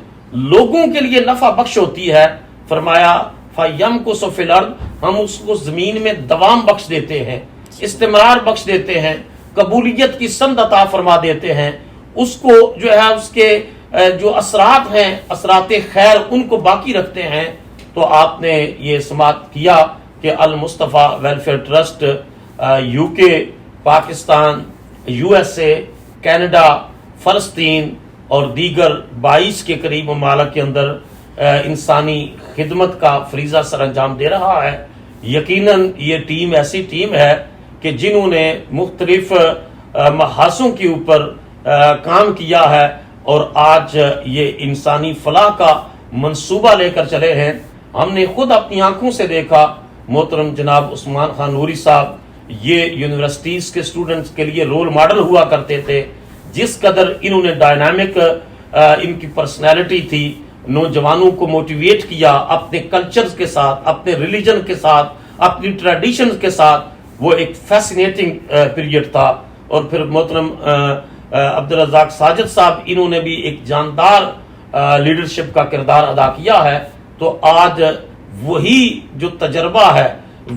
لوگوں کے لیے نفع بخش ہوتی ہے, فرمایا فَيَمْكُثُ فِي الْأَرْضِ, ہم اس کو زمین میں دوام بخش دیتے ہیں, استمرار بخش دیتے ہیں, قبولیت کی سند عطا فرما دیتے ہیں, اس کو جو ہے اس کے جو اثرات ہیں, اثرات خیر, ان کو باقی رکھتے ہیں. تو آپ نے یہ سماعت کیا کہ Almustafa welfare trust UK, Pakistan, USA, Canada, فلسطین اور دیگر 22 کے قریب ممالک کے اندر انسانی خدمت کا فریضہ سر انجام دے رہا ہے. یقیناً یہ ٹیم ایسی ٹیم ہے کہ جنہوں نے مختلف محاذوں کے اوپر کام کیا ہے اور آج یہ انسانی فلاح کا منصوبہ لے کر چلے ہیں. ہم نے خود اپنی آنکھوں سے دیکھا. محترم جناب عثمان خان نوری صاحب یہ یونیورسٹیز کے اسٹوڈنٹس کے لیے رول ماڈل ہوا کرتے تھے. جس قدر انہوں نے ڈائنامک ان کی پرسنالٹی تھی, نوجوانوں کو موٹیویٹ کیا اپنے کلچرز کے ساتھ, اپنے ریلیجن کے ساتھ, اپنی ٹریڈیشنز کے ساتھ. وہ ایک فیسینیٹنگ پیریڈ تھا. اور پھر محترم عبدالرزاق ساجد صاحب انہوں نے بھی ایک جاندار لیڈرشپ کا کردار ادا کیا ہے. تو آج وہی جو تجربہ ہے,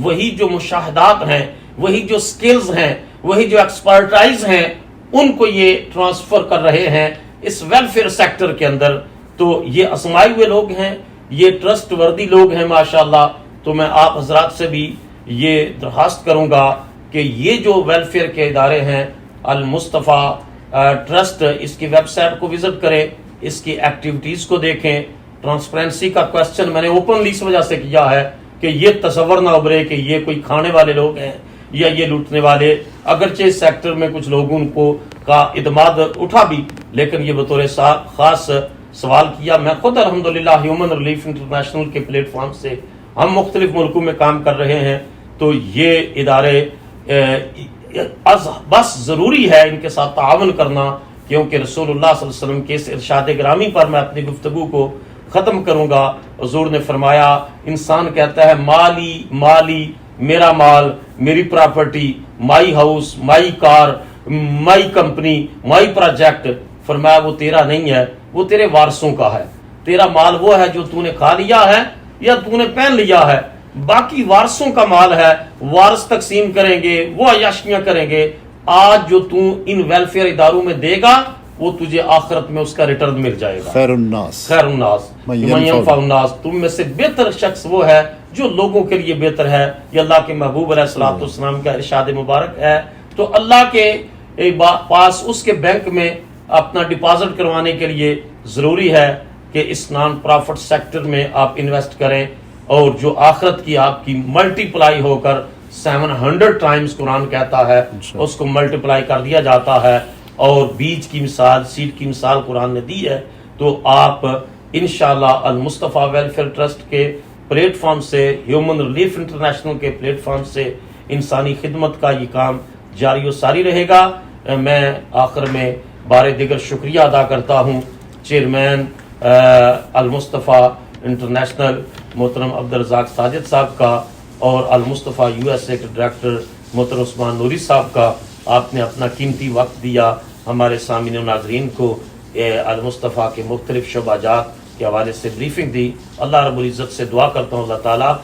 وہی جو مشاہدات ہیں, وہی جو سکلز ہیں, وہی جو ایکسپرٹائز ہیں, ان کو یہ ٹرانسفر کر رہے ہیں اس ویلفیئر سیکٹر کے اندر. تو یہ آزمائے ہوئے لوگ ہیں, یہ ٹرسٹ وردی لوگ ہیں ماشاءاللہ. تو میں آپ حضرات سے بھی یہ درخواست کروں گا کہ یہ جو ویلفیئر کے ادارے ہیں, المصطفیٰ ٹرسٹ, اس کی ویب سائٹ کو وزٹ کریں, اس کی ایکٹیویٹیز کو دیکھیں. ٹرانسپیرنسی کا کوشچن میں نے اوپنلی اس وجہ سے کیا ہے کہ یہ تصور نہ ابھرے کہ یہ کوئی کھانے والے لوگ ہیں یا یہ لوٹنے والے. اگرچہ اس سیکٹر میں کچھ لوگوں کو کا اعتماد اٹھا بھی, لیکن یہ بطور خاص سوال کیا. میں خود الحمدللہ ہیومن ریلیف انٹرنیشنل کے پلیٹ فارم سے ہم مختلف ملکوں میں کام کر رہے ہیں. تو یہ ادارے بس ضروری ہے ان کے ساتھ تعاون کرنا, کیونکہ رسول اللہ صلی اللہ علیہ وسلم کے اس ارشاد گرامی پر میں اپنی گفتگو کو ختم کروں گا. حضور نے فرمایا, انسان کہتا ہے مالی مالی, میرا مال, میری property, my house, my car, my company, my project. فرمایا وہ تیرا نہیں ہے, وہ تیرے وارثوں کا ہے. تیرا مال وہ ہے جو تو نے کھا لیا ہے یا تو نے پہن لیا ہے, باقی وارثوں کا مال ہے, وارث تقسیم کریں گے, وہ عیاشیاں کریں گے. آج جو تو ان ویلفیئر اداروں میں دے گا وہ تجھے آخرت میں اس کا ریٹرن مل جائے گا. خیر الناس من ينفع الناس, تم میں سے بہتر شخص وہ ہے جو لوگوں کے لیے بہتر ہے. یہ اللہ کے محبوب علیہ الصلوۃ والسلام کا ارشاد مبارک ہے. تو اللہ کے پاس اس کے بینک میں اپنا ڈپازٹ کروانے کے لیے ضروری ہے کہ اس نان پرافٹ سیکٹر میں آپ انویسٹ کریں, اور جو آخرت کی آپ کی ملٹی پلائی ہو کر 700 ٹائمز قرآن کہتا ہے اس کو ملٹیپلائی کر دیا جاتا ہے. اور بیج کی مثال, سیڈ کی مثال قرآن نے دی ہے. تو آپ انشاءاللہ المصطفیٰ ویلفیئر ٹرسٹ کے پلیٹ فارم سے, ہیومن ریلیف انٹرنیشنل کے پلیٹ فارم سے انسانی خدمت کا یہ کام جاری و ساری رہے گا. میں آخر میں بار دیگر شکریہ ادا کرتا ہوں چیئرمین المصطفیٰ انٹرنیشنل محترم عبدالرزاق ساجد صاحب کا, اور المصطفیٰ USA کے ڈائریکٹر محترم عثمان نوری صاحب کا. آپ نے اپنا قیمتی وقت دیا ہمارے سامعین و ناظرین کو, المصطفیٰ کے مختلف شعبہ جات کے حوالے سے بریفنگ دی. اللہ رب العزت سے دعا کرتا ہوں اللہ تعالیٰ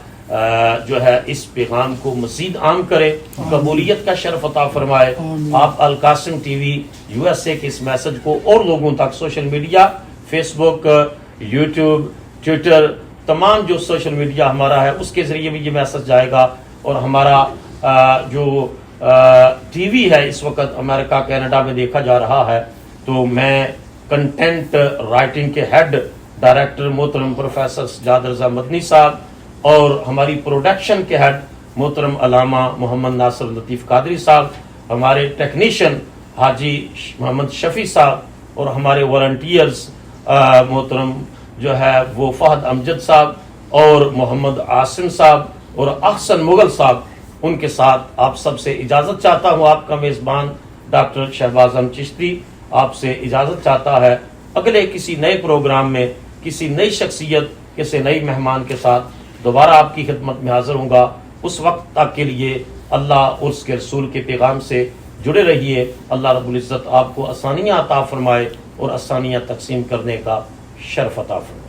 جو ہے اس پیغام کو مزید عام کرے, قبولیت کا شرف عطا فرمائے. آپ القاسم ٹی وی USA کے اس میسج کو اور لوگوں تک, سوشل میڈیا, فیس بک, یوٹیوب, ٹویٹر, تمام جو سوشل میڈیا ہمارا ہے اس کے ذریعے بھی یہ میسج جائے گا. اور ہمارا جو ٹی وی ہے اس وقت امریکہ کینیڈا میں دیکھا جا رہا ہے. تو میں کنٹینٹ رائٹنگ کے ہیڈ ڈائریکٹر محترم پروفیسر سجاد رضا مدنی صاحب, اور ہماری پروڈکشن کے ہیڈ محترم علامہ محمد ناصر لطیف قادری صاحب, ہمارے ٹیکنیشین حاجی محمد شفیع صاحب, اور ہمارے والنٹیئرز محترم جو ہے وہ فہد امجد صاحب اور محمد عاصم صاحب اور احسن مغل صاحب. ان کے ساتھ آپ سب سے اجازت چاہتا ہوں. آپ کا میزبان ڈاکٹر شہباز احمد چشتی آپ سے اجازت چاہتا ہے. اگلے کسی نئے پروگرام میں کسی نئی شخصیت, کسی نئی مہمان کے ساتھ دوبارہ آپ کی خدمت میں حاضر ہوں گا. اس وقت تک کے لیے اللہ اور اس کے رسول کے پیغام سے جڑے رہیے. اللہ رب العزت آپ کو آسانیاں عطا فرمائے اور آسانیاں تقسیم کرنے کا شرف عطا فرمائے.